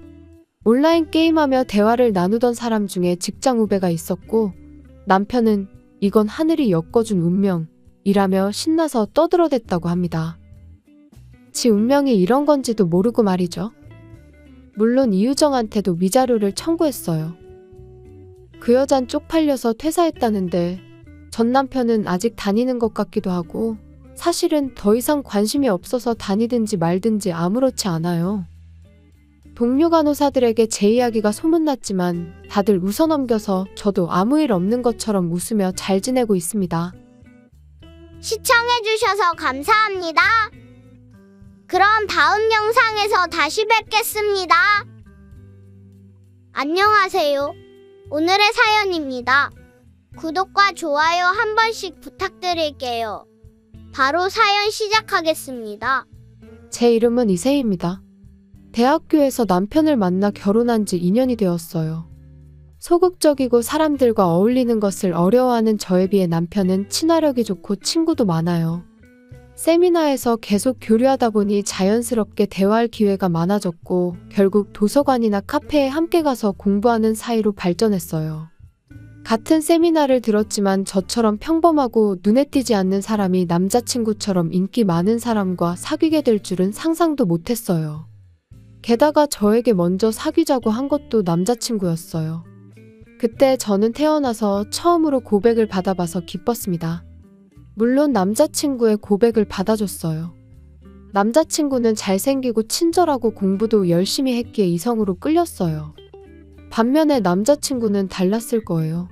온라인 게임하며 대화를 나누던 사람 중에 직장 후배가 있었고 남편은 이건 하늘이 엮어준 운명이라며 신나서 떠들어댔다고 합니다. 지 운명이 이런 건지도 모르고 말이죠. 물론 이유정한테도 위자료를 청구했어요. 그 여잔 쪽팔려서 퇴사했다는데 전 남편은 아직 다니는 것 같기도 하고 사실은 더 이상 관심이 없어서 다니든지 말든지 아무렇지 않아요. 동료 간호사들에게 제 이야기가 소문났지만 다들 웃어넘겨서 저도 아무 일 없는 것처럼 웃으며 잘 지내고 있습니다. 시청해주셔서 감사합니다. 그럼 다음 영상에서 다시 뵙겠습니다. 안녕하세요. 오늘의 사연입니다. 구독과 좋아요 한 번씩 부탁드릴게요. 바로 사연 시작하겠습니다. 제 이름은 이세희입니다. 대학교에서 남편을 만나 결혼한 지 2년이 되었어요. 소극적이고 사람들과 어울리는 것을 어려워하는 저에 비해 남편은 친화력이 좋고 친구도 많아요. 세미나에서 계속 교류하다 보니 자연스럽게 대화할 기회가 많아졌고 결국 도서관이나 카페에 함께 가서 공부하는 사이로 발전했어요. 같은 세미나를 들었지만 저처럼 평범하고 눈에 띄지 않는 사람이 남자친구처럼 인기 많은 사람과 사귀게 될 줄은 상상도 못했어요. 게다가 저에게 먼저 사귀자고 한 것도 남자친구였어요. 그때 저는 태어나서 처음으로 고백을 받아봐서 기뻤습니다. 물론 남자친구의 고백을 받아줬어요. 남자친구는 잘생기고 친절하고 공부도 열심히 했기에 이성으로 끌렸어요. 반면에 남자친구는 달랐을 거예요.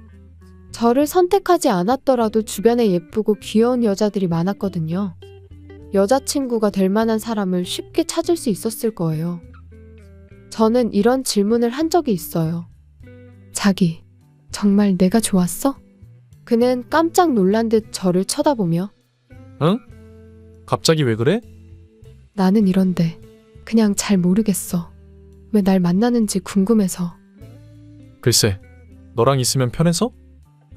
저를 선택하지 않았더라도 주변에 예쁘고 귀여운 여자들이 많았거든요. 여자친구가 될 만한 사람을 쉽게 찾을 수 있었을 거예요. 저는 이런 질문을 한 적이 있어요. 자기, 정말 내가 좋았어? 그는 깜짝 놀란 듯 저를 쳐다보며 응? 갑자기 왜 그래? 나는 이런데 그냥 잘 모르겠어. 왜 날 만나는지 궁금해서. 글쎄, 너랑 있으면 편해서?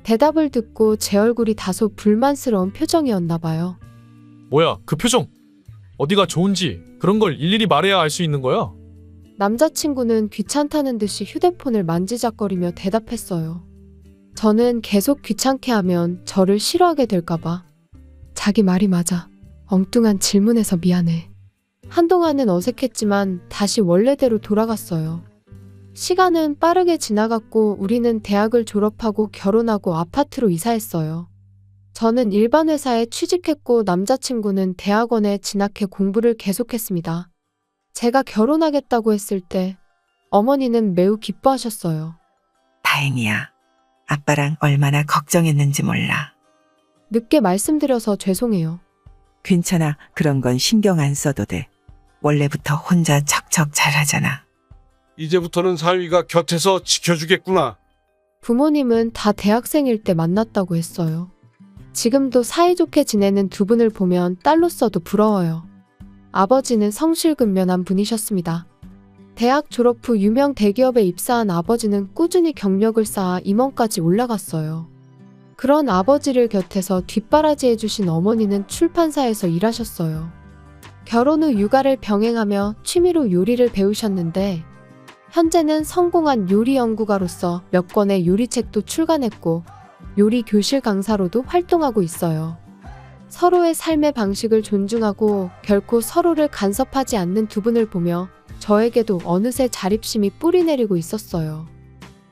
대답을 듣고 제 얼굴이 다소 불만스러운 표정이었나 봐요. 뭐야, 그 표정. 어디가 좋은지 그런 걸 일일이 말해야 알 수 있는 거야. 남자친구는 귀찮다는 듯이 휴대폰을 만지작거리며 대답했어요. 저는 계속 귀찮게 하면 저를 싫어하게 될까봐. 자기 말이 맞아. 엉뚱한 질문해서 미안해. 한동안은 어색했지만 다시 원래대로 돌아갔어요. 시간은 빠르게 지나갔고 우리는 대학을 졸업하고 결혼하고 아파트로 이사했어요. 저는 일반 회사에 취직했고 남자친구는 대학원에 진학해 공부를 계속했습니다. 제가 결혼하겠다고 했을 때 어머니는 매우 기뻐하셨어요. 다행이야. 아빠랑 얼마나 걱정했는지 몰라. 늦게 말씀드려서 죄송해요. 괜찮아. 그런 건 신경 안 써도 돼. 원래부터 혼자 척척 잘하잖아. 이제부터는 사위가 곁에서 지켜주겠구나. 부모님은 다 대학생일 때 만났다고 했어요. 지금도 사이좋게 지내는 두 분을 보면 딸로서도 부러워요. 아버지는 성실근면한 분이셨습니다. 대학 졸업 후 유명 대기업에 입사한 아버지는 꾸준히 경력을 쌓아 임원까지 올라갔어요. 그런 아버지를 곁에서 뒷바라지해주신 어머니는 출판사에서 일하셨어요. 결혼 후 육아를 병행하며 취미로 요리를 배우셨는데 현재는 성공한 요리 연구가로서 몇 권의 요리책도 출간했고 요리 교실 강사로도 활동하고 있어요. 서로의 삶의 방식을 존중하고 결코 서로를 간섭하지 않는 두 분을 보며 저에게도 어느새 자립심이 뿌리내리고 있었어요.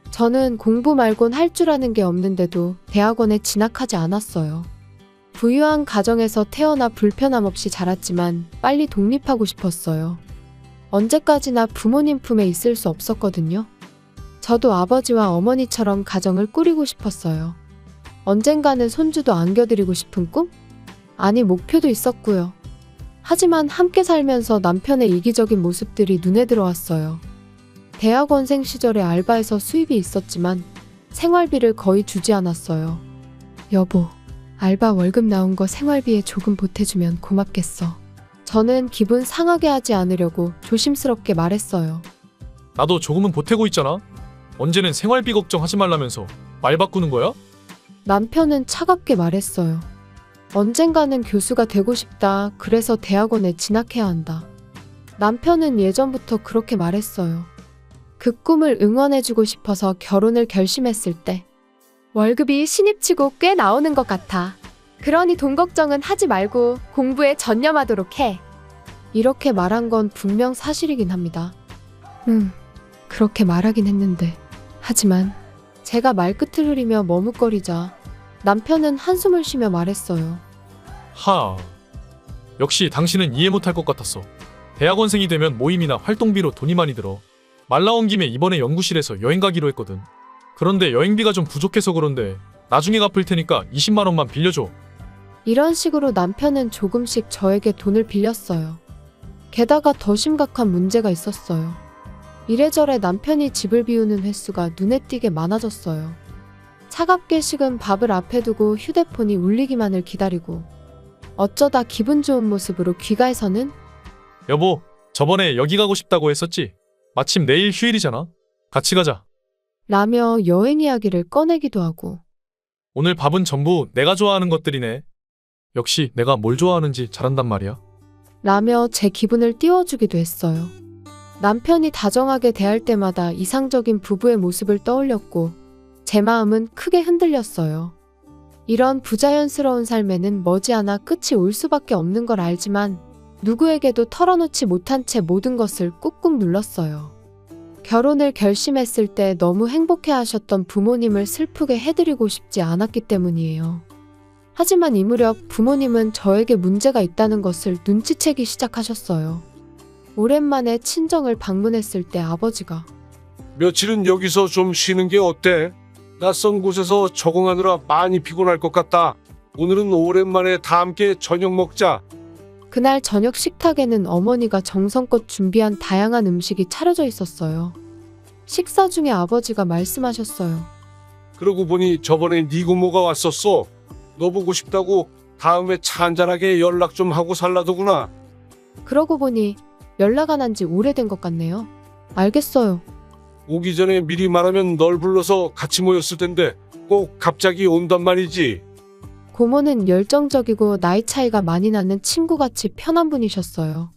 저는 공부 말곤 할 줄 아는 게 없는데도 대학원에 진학하지 않았어요. 부유한 가정에서 태어나 불편함 없이 자랐지만 빨리 독립하고 싶었어요. 언제까지나 부모님 품에 있을 수 없었거든요. 저도 아버지와 어머니처럼 가정을 꾸리고 싶었어요. 언젠가는 손주도 안겨드리고 싶은 꿈? 아니, 목표도 있었고요. 하지만 함께 살면서 남편의 이기적인 모습들이 눈에 들어왔어요. 대학원생 시절에 알바해서 수입이 있었지만 생활비를 거의 주지 않았어요. 여보, 알바 월급 나온 거 생활비에 조금 보태주면 고맙겠어. 저는 기분 상하게 하지 않으려고 조심스럽게 말했어요. 나도 조금은 보태고 있잖아. 언제는 생활비 걱정하지 말라면서 말 바꾸는 거야? 남편은 차갑게 말했어요. 언젠가는 교수가 되고 싶다. 그래서 대학원에 진학해야 한다. 남편은 예전부터 그렇게 말했어요. 그 꿈을 응원해주고 싶어서 결혼을 결심했을 때 월급이 신입치고 꽤 나오는 것 같아. 그러니 돈 걱정은 하지 말고 공부에 전념하도록 해. 이렇게 말한 건 분명 사실이긴 합니다. 그렇게 말하긴 했는데. 하지만 제가 말끝을 흐리며 머뭇거리자 남편은 한숨을 쉬며 말했어요. 역시 당신은 이해 못할 것 같았어. 대학원생이 되면 모임이나 활동비로 돈이 많이 들어. 말 나온 김에 이번에 연구실에서 여행 가기로 했거든. 그런데 여행비가 좀 부족해서 그런데 나중에 갚을 테니까 20만 원만 빌려줘. 이런 식으로 남편은 조금씩 저에게 돈을 빌렸어요. 게다가 더 심각한 문제가 있었어요. 이래저래 남편이 집을 비우는 횟수가 눈에 띄게 많아졌어요. 차갑게 식은 밥을 앞에 두고 휴대폰이 울리기만을 기다리고 어쩌다 기분 좋은 모습으로 귀가해서는 여보, 저번에 여기 가고 싶다고 했었지? 마침 내일 휴일이잖아. 같이 가자. 라며 여행 이야기를 꺼내기도 하고 오늘 밥은 전부 내가 좋아하는 것들이네. 역시 내가 뭘 좋아하는지 잘한단 말이야. 라며 제 기분을 띄워주기도 했어요. 남편이 다정하게 대할 때마다 이상적인 부부의 모습을 떠올렸고 제 마음은 크게 흔들렸어요. 이런 부자연스러운 삶에는 머지않아 끝이 올 수밖에 없는 걸 알지만 누구에게도 털어놓지 못한 채 모든 것을 꾹꾹 눌렀어요. 결혼을 결심했을 때 너무 행복해하셨던 부모님을 슬프게 해드리고 싶지 않았기 때문이에요. 하지만 이 무렵 부모님은 저에게 문제가 있다는 것을 눈치채기 시작하셨어요. 오랜만에 친정을 방문했을 때 아버지가 며칠은 여기서 좀 쉬는 게 어때? 낯선 곳에서 적응하느라 많이 피곤할 것 같다. 오늘은 오랜만에 다 함께 저녁 먹자. 그날 저녁 식탁에는 어머니가 정성껏 준비한 다양한 음식이 차려져 있었어요. 식사 중에 아버지가 말씀하셨어요. 그러고 보니 저번에 네 고모가 왔었어. 너 보고 싶다고 다음에 차 한잔하게 연락 좀 하고 살라더구나. 그러고 보니 연락 안 한 지 오래된 것 같네요. 알겠어요. 오기 전에 미리 말하면 널 불러서 같이 모였을 텐데 꼭 갑자기 온단 말이지. 고모는 열정적이고 나이 차이가 많이 나는 친구같이 편한 분이셨어요.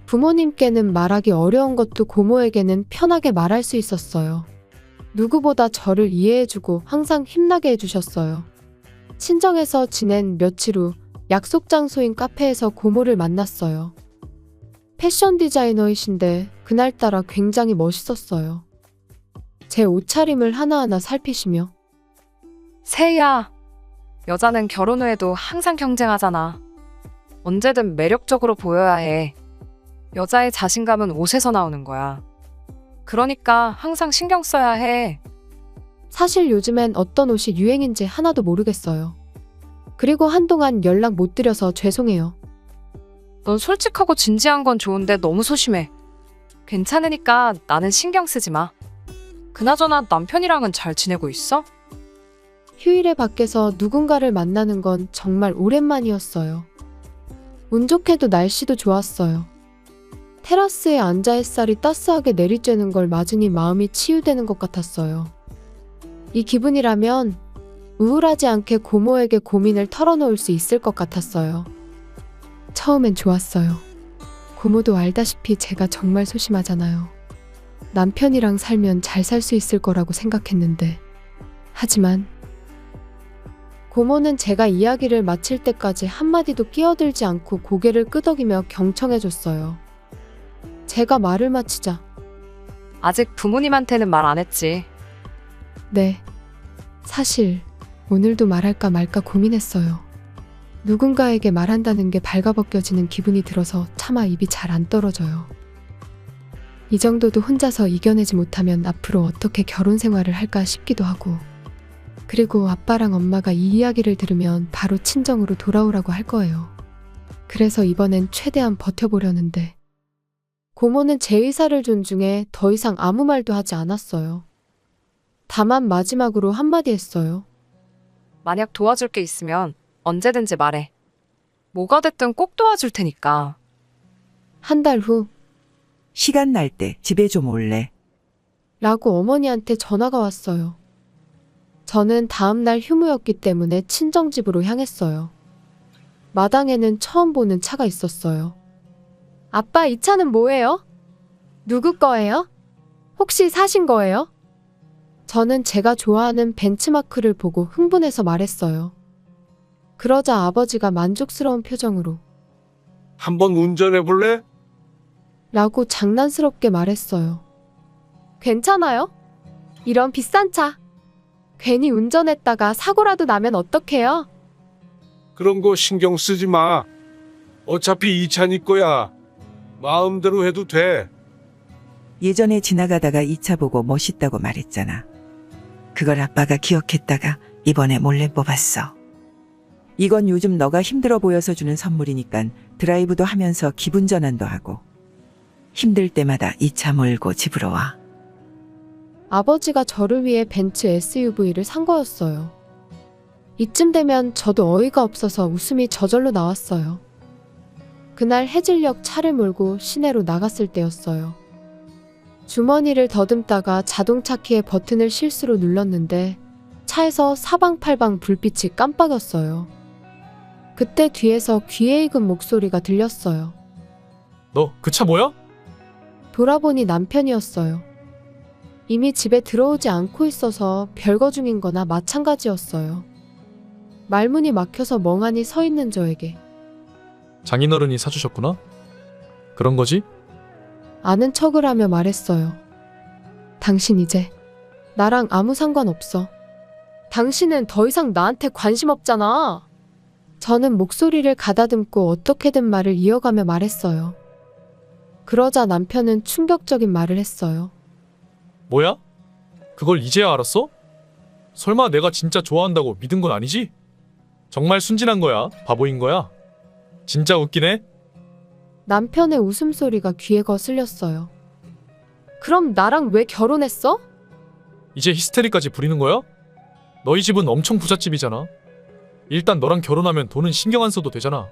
부모님께는 말하기 어려운 것도 고모에게는 편하게 말할 수 있었어요. 누구보다 저를 이해해주고 항상 힘나게 해주셨어요. 친정에서 지낸 며칠 후 약속 장소인 카페에서 고모를 만났어요. 패션 디자이너이신데 그날따라 굉장히 멋있었어요. 제 옷차림을 하나하나 살피시며 세희야, 여자는 결혼 후에도 항상 경쟁하잖아. 언제든 매력적으로 보여야 해. 여자의 자신감은 옷에서 나오는 거야. 그러니까 항상 신경 써야 해. 사실 요즘엔 어떤 옷이 유행인지 하나도 모르겠어요. 그리고 한동안 연락 못 드려서 죄송해요. 넌 솔직하고 진지한 건 좋은데 너무 소심해. 괜찮으니까 나는 신경 쓰지 마. 그나저나 남편이랑은 잘 지내고 있어? 휴일에 밖에서 누군가를 만나는 건 정말 오랜만이었어요. 운 좋게도 날씨도 좋았어요. 테라스에 앉아 햇살이 따스하게 내리쬐는 걸 맞으니 마음이 치유되는 것 같았어요. 이 기분이라면 우울하지 않게 고모에게 고민을 털어놓을 수 있을 것 같았어요. 처음엔 좋았어요. 고모도 알다시피 제가 정말 소심하잖아요. 남편이랑 살면 잘 살 수 있을 거라고 생각했는데 하지만 고모는 제가 이야기를 마칠 때까지 한마디도 끼어들지 않고 고개를 끄덕이며 경청해줬어요. 제가 말을 마치자 아직 부모님한테는 말 안 했지. 네, 사실 오늘도 말할까 말까 고민했어요. 누군가에게 말한다는 게 발가벗겨지는 기분이 들어서 차마 입이 잘 안 떨어져요. 이 정도도 혼자서 이겨내지 못하면 앞으로 어떻게 결혼 생활을 할까 싶기도 하고, 그리고 아빠랑 엄마가 이 이야기를 들으면 바로 친정으로 돌아오라고 할 거예요. 그래서 이번엔 최대한 버텨보려는데, 고모는 제 의사를 존중해 더 이상 아무 말도 하지 않았어요. 다만 마지막으로 한마디 했어요. 만약 도와줄 게 있으면 언제든지 말해. 뭐가 됐든 꼭 도와줄 테니까. 한 달 후, 시간 날 때 집에 좀 올래. 라고 어머니한테 전화가 왔어요. 저는 다음날 휴무였기 때문에 친정집으로 향했어요. 마당에는 처음 보는 차가 있었어요. 아빠, 이 차는 뭐예요? 누구 거예요? 혹시 사신 거예요? 저는 제가 좋아하는 벤츠마크를 보고 흥분해서 말했어요. 그러자 아버지가 만족스러운 표정으로 한번 운전해 볼래? 라고 장난스럽게 말했어요. 괜찮아요? 이런 비싼 차. 괜히 운전했다가 사고라도 나면 어떡해요? 그런 거 신경 쓰지 마. 어차피 이 차 네 거야. 마음대로 해도 돼. 예전에 지나가다가 이 차 보고 멋있다고 말했잖아. 그걸 아빠가 기억했다가 이번에 몰래 뽑았어. 이건 요즘 너가 힘들어 보여서 주는 선물이니까 드라이브도 하면서 기분 전환도 하고. 힘들 때마다 이 차 몰고 집으로 와. 아버지가 저를 위해 벤츠 SUV를 산 거였어요. 이쯤 되면 저도 어이가 없어서 웃음이 저절로 나왔어요. 그날 해질녘 차를 몰고 시내로 나갔을 때였어요. 주머니를 더듬다가 자동차 키의 버튼을 실수로 눌렀는데 차에서 사방팔방 불빛이 깜빡였어요. 그때 뒤에서 귀에 익은 목소리가 들렸어요. 너 그 차 뭐야? 돌아보니 남편이었어요. 이미 집에 들어오지 않고 있어서 별거 중인 거나 마찬가지였어요. 말문이 막혀서 멍하니 서 있는 저에게 장인어른이 사주셨구나? 그런 거지? 아는 척을 하며 말했어요. 당신 이제 나랑 아무 상관없어. 당신은 더 이상 나한테 관심 없잖아. 저는 목소리를 가다듬고 어떻게든 말을 이어가며 말했어요. 그러자 남편은 충격적인 말을 했어요. 뭐야? 그걸 이제야 알았어? 설마 내가 진짜 좋아한다고 믿은 건 아니지? 정말 순진한 거야? 바보인 거야? 진짜 웃기네? 남편의 웃음소리가 귀에 거슬렸어요. 그럼 나랑 왜 결혼했어? 이제 히스테리까지 부리는 거야? 너희 집은 엄청 부잣집이잖아. 일단 너랑 결혼하면 돈은 신경 안 써도 되잖아.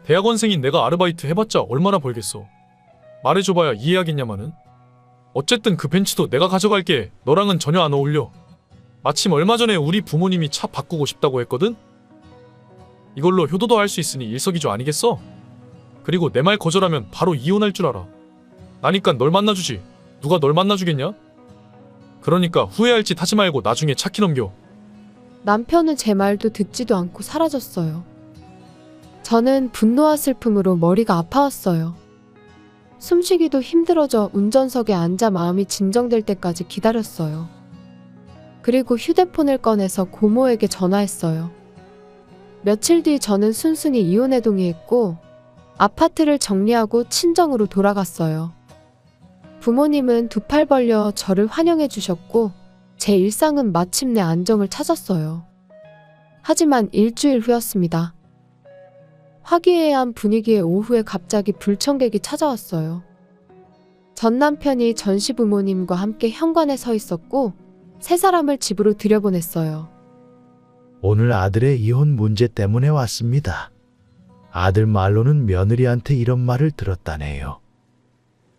대학원생인 내가 아르바이트 해봤자 얼마나 벌겠어. 말해줘봐야 이해하겠냐마는. 어쨌든 그 벤츠도 내가 가져갈게. 너랑은 전혀 안 어울려. 마침 얼마 전에 우리 부모님이 차 바꾸고 싶다고 했거든? 이걸로 효도도 할 수 있으니 일석이조 아니겠어? 그리고 내 말 거절하면 바로 이혼할 줄 알아. 나니까 널 만나주지. 누가 널 만나주겠냐? 그러니까 후회할 짓 하지 말고 나중에 차키 넘겨. 남편은 제 말도 듣지도 않고 사라졌어요. 저는 분노와 슬픔으로 머리가 아파왔어요. 숨쉬기도 힘들어져 운전석에 앉아 마음이 진정될 때까지 기다렸어요. 그리고 휴대폰을 꺼내서 고모에게 전화했어요. 며칠 뒤 저는 순순히 이혼에 동의했고 아파트를 정리하고 친정으로 돌아갔어요. 부모님은 두 팔 벌려 저를 환영해 주셨고 제 일상은 마침내 안정을 찾았어요. 하지만 일주일 후였습니다. 화기애애한 분위기의 오후에 갑자기 불청객이 찾아왔어요. 전 남편이 전시 부모님과 함께 현관에 서 있었고 세 사람을 집으로 들여보냈어요. 오늘 아들의 이혼 문제 때문에 왔습니다. 아들 말로는 며느리한테 이런 말을 들었다네요.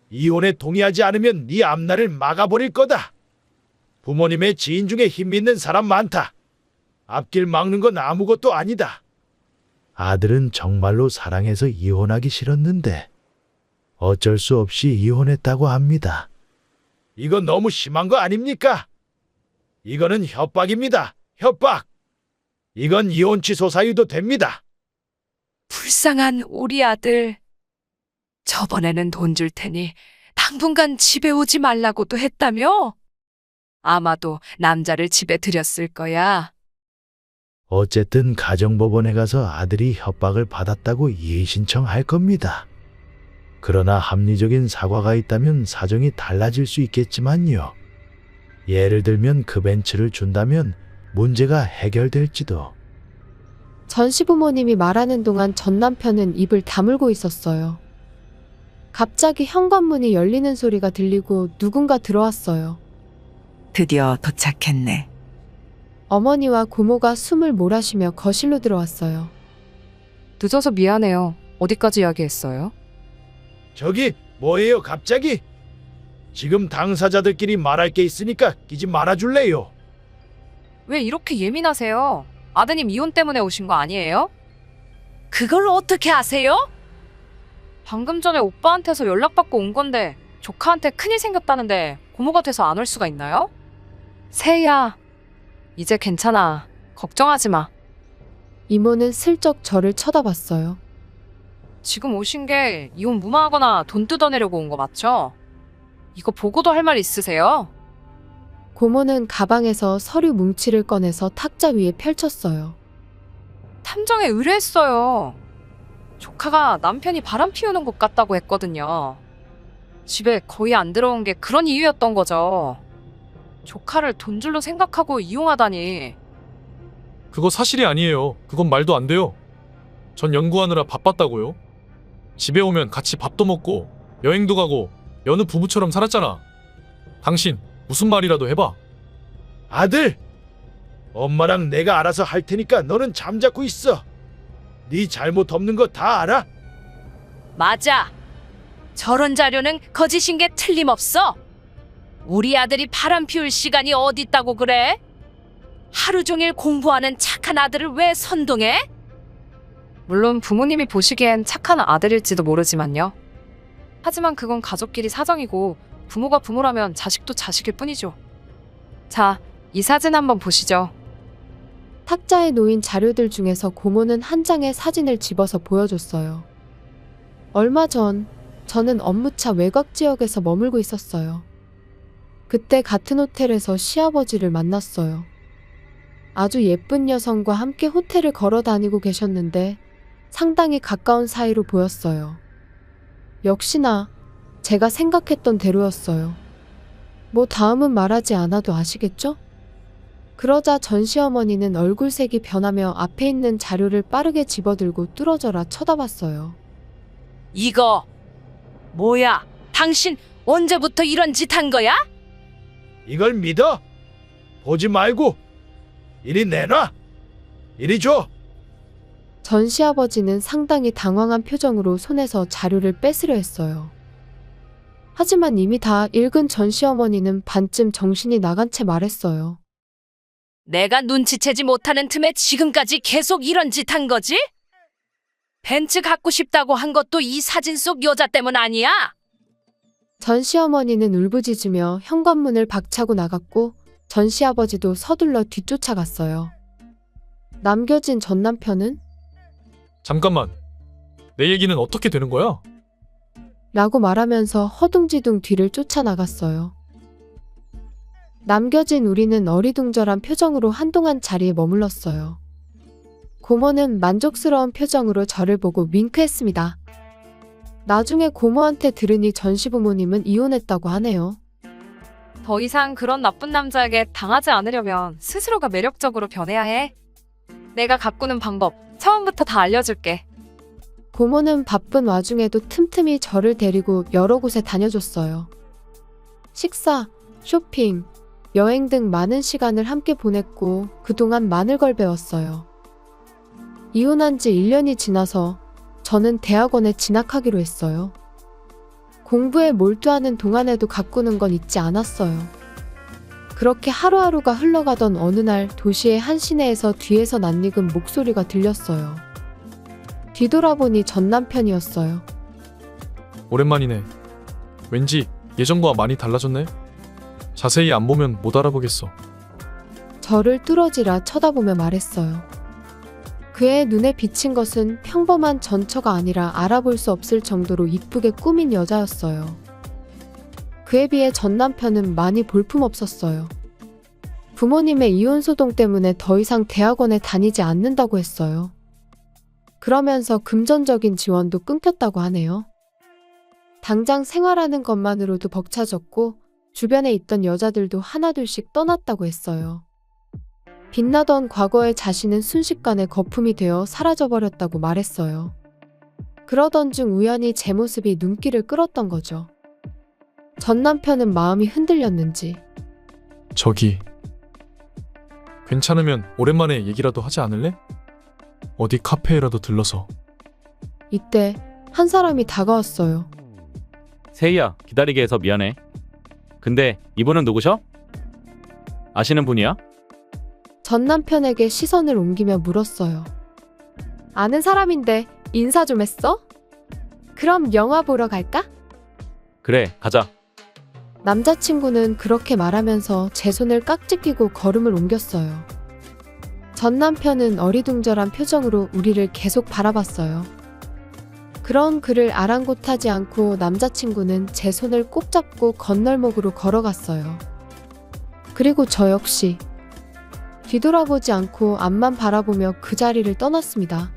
이혼에 동의하지 않으면 네 앞날을 막아버릴 거다. 부모님의 지인 중에 힘 있는 사람 많다. 앞길 막는 건 아무것도 아니다. 아들은 정말로 사랑해서 이혼하기 싫었는데 어쩔 수 없이 이혼했다고 합니다. 이건 너무 심한 거 아닙니까? 이거는 협박입니다. 협박. 이건 이혼 취소 사유도 됩니다. 불쌍한 우리 아들. 저번에는 돈 줄 테니 당분간 집에 오지 말라고도 했다며? 아마도 남자를 집에 들였을 거야. 어쨌든 가정법원에 가서 아들이 협박을 받았다고 이의 신청할 겁니다. 그러나 합리적인 사과가 있다면 사정이 달라질 수 있겠지만요. 예를 들면 그 벤츠를 준다면 문제가 해결될지도. 전 시부모님이 말하는 동안 전 남편은 입을 다물고 있었어요. 갑자기 현관문이 열리는 소리가 들리고 누군가 들어왔어요. 드디어 도착했네. 어머니와 고모가 숨을 몰아쉬며 거실로 들어왔어요. 늦어서 미안해요. 어디까지 이야기했어요? 저기 뭐예요 갑자기? 지금 당사자들끼리 말할 게 있으니까 끼지 말아줄래요? 왜 이렇게 예민하세요? 아드님 이혼 때문에 오신 거 아니에요? 그걸 어떻게 아세요? 방금 전에 오빠한테서 연락받고 온 건데 조카한테 큰일 생겼다는데 고모가 돼서 안 올 수가 있나요? 세희야, 이제 괜찮아. 걱정하지 마. 이모는 슬쩍 저를 쳐다봤어요. 지금 오신 게 이혼 무마하거나 돈 뜯어내려고 온 거 맞죠? 이거 보고도 할 말 있으세요? 고모는 가방에서 서류 뭉치를 꺼내서 탁자 위에 펼쳤어요. 탐정에 의뢰했어요. 조카가 남편이 바람 피우는 것 같다고 했거든요. 집에 거의 안 들어온 게 그런 이유였던 거죠. 조카를 돈줄로 생각하고 이용하다니. 그거 사실이 아니에요. 그건 말도 안 돼요. 전 연구하느라 바빴다고요. 집에 오면 같이 밥도 먹고 여행도 가고 여느 부부처럼 살았잖아. 당신 무슨 말이라도 해봐. 아들! 엄마랑 내가 알아서 할 테니까 너는 잠자고 있어. 네 잘못 없는 거 다 알아? 맞아. 저런 자료는 거짓인 게 틀림없어. 우리 아들이 바람 피울 시간이 어디 있다고 그래? 하루 종일 공부하는 착한 아들을 왜 선동해? 물론 부모님이 보시기엔 착한 아들일지도 모르지만요. 하지만 그건 가족끼리 사정이고 부모가 부모라면 자식도 자식일 뿐이죠. 자, 이 사진 한번 보시죠. 탁자에 놓인 자료들 중에서 고모는 한 장의 사진을 집어서 보여줬어요. 얼마 전 저는 업무차 외곽 지역에서 머물고 있었어요. 그때 같은 호텔에서 시아버지를 만났어요. 아주 예쁜 여성과 함께 호텔을 걸어 다니고 계셨는데 상당히 가까운 사이로 보였어요. 역시나 제가 생각했던 대로였어요. 뭐 다음은 말하지 않아도 아시겠죠? 그러자 전 시어머니는 얼굴색이 변하며 앞에 있는 자료를 빠르게 집어들고 뚫어져라 쳐다봤어요. 이거 뭐야? 당신 언제부터 이런 짓 한 거야? 이걸 믿어? 보지 말고 이리 내놔. 이리 줘. 전 시아버지는 상당히 당황한 표정으로 손에서 자료를 뺏으려 했어요. 하지만 이미 다 읽은 전 시어머니는 반쯤 정신이 나간 채 말했어요. 내가 눈치채지 못하는 틈에 지금까지 계속 이런 짓 한 거지? 벤츠 갖고 싶다고 한 것도 이 사진 속 여자 때문 아니야? 전 시어머니는 울부짖으며 현관문을 박차고 나갔고 전 시아버지도 서둘러 뒤쫓아갔어요. 남겨진 전 남편은? 잠깐만. 내 얘기는 어떻게 되는 거야? 라고 말하면서 허둥지둥 뒤를 쫓아나갔어요. 남겨진 우리는 어리둥절한 표정으로 한동안 자리에 머물렀어요. 고모는 만족스러운 표정으로 저를 보고 윙크했습니다. 나중에 고모한테 들으니 전 시부모님은 이혼했다고 하네요. 더 이상 그런 나쁜 남자에게 당하지 않으려면 스스로가 매력적으로 변해야 해. 내가 가꾸는 방법 처음부터 다 알려줄게. 고모는 바쁜 와중에도 틈틈이 저를 데리고 여러 곳에 다녀줬어요. 식사, 쇼핑, 여행 등 많은 시간을 함께 보냈고 그동안 많은 걸 배웠어요. 이혼한 지 1년이 지나서 저는 대학원에 진학하기로 했어요. 공부에 몰두하는 동안에도 가꾸는 건 잊지 않았어요. 그렇게 하루하루가 흘러가던 어느 날 도시의 한 시내에서 뒤에서 낯익은 목소리가 들렸어요. 뒤돌아보니 전 남편이었어요. 오랜만이네. 왠지 예전과 많이 달라졌네. 자세히 안 보면 못 알아보겠어. 저를 뚫어지라 쳐다보며 말했어요. 그의 눈에 비친 것은 평범한 전처가 아니라 알아볼 수 없을 정도로 이쁘게 꾸민 여자였어요. 그에 비해 전 남편은 많이 볼품없었어요. 부모님의 이혼 소동 때문에 더 이상 대학원에 다니지 않는다고 했어요. 그러면서 금전적인 지원도 끊겼다고 하네요. 당장 생활하는 것만으로도 벅차졌고 주변에 있던 여자들도 하나둘씩 떠났다고 했어요. 빛나던 과거의 자신은 순식간에 거품이 되어 사라져버렸다고 말했어요. 그러던 중 우연히 제 모습이 눈길을 끌었던 거죠. 전 남편은 마음이 흔들렸는지 저기, 괜찮으면 오랜만에 얘기라도 하지 않을래? 어디 카페에라도 들러서. 이때 한 사람이 다가왔어요. 세희야, 기다리게 해서 미안해. 근데 이분은 누구셔? 아시는 분이야? 전 남편에게 시선을 옮기며 물었어요. 아는 사람인데 인사 좀 했어? 그럼 영화 보러 갈까? 그래, 가자. 남자친구는 그렇게 말하면서 제 손을 깍지 끼고 걸음을 옮겼어요. 전 남편은 어리둥절한 표정으로 우리를 계속 바라봤어요. 그런 그를 아랑곳하지 않고 남자친구는 제 손을 꼭 잡고 건널목으로 걸어갔어요. 그리고 저 역시 뒤돌아보지 않고 앞만 바라보며 그 자리를 떠났습니다.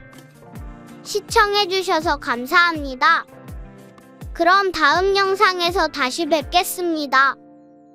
시청해주셔서 감사합니다. 그럼 다음 영상에서 다시 뵙겠습니다.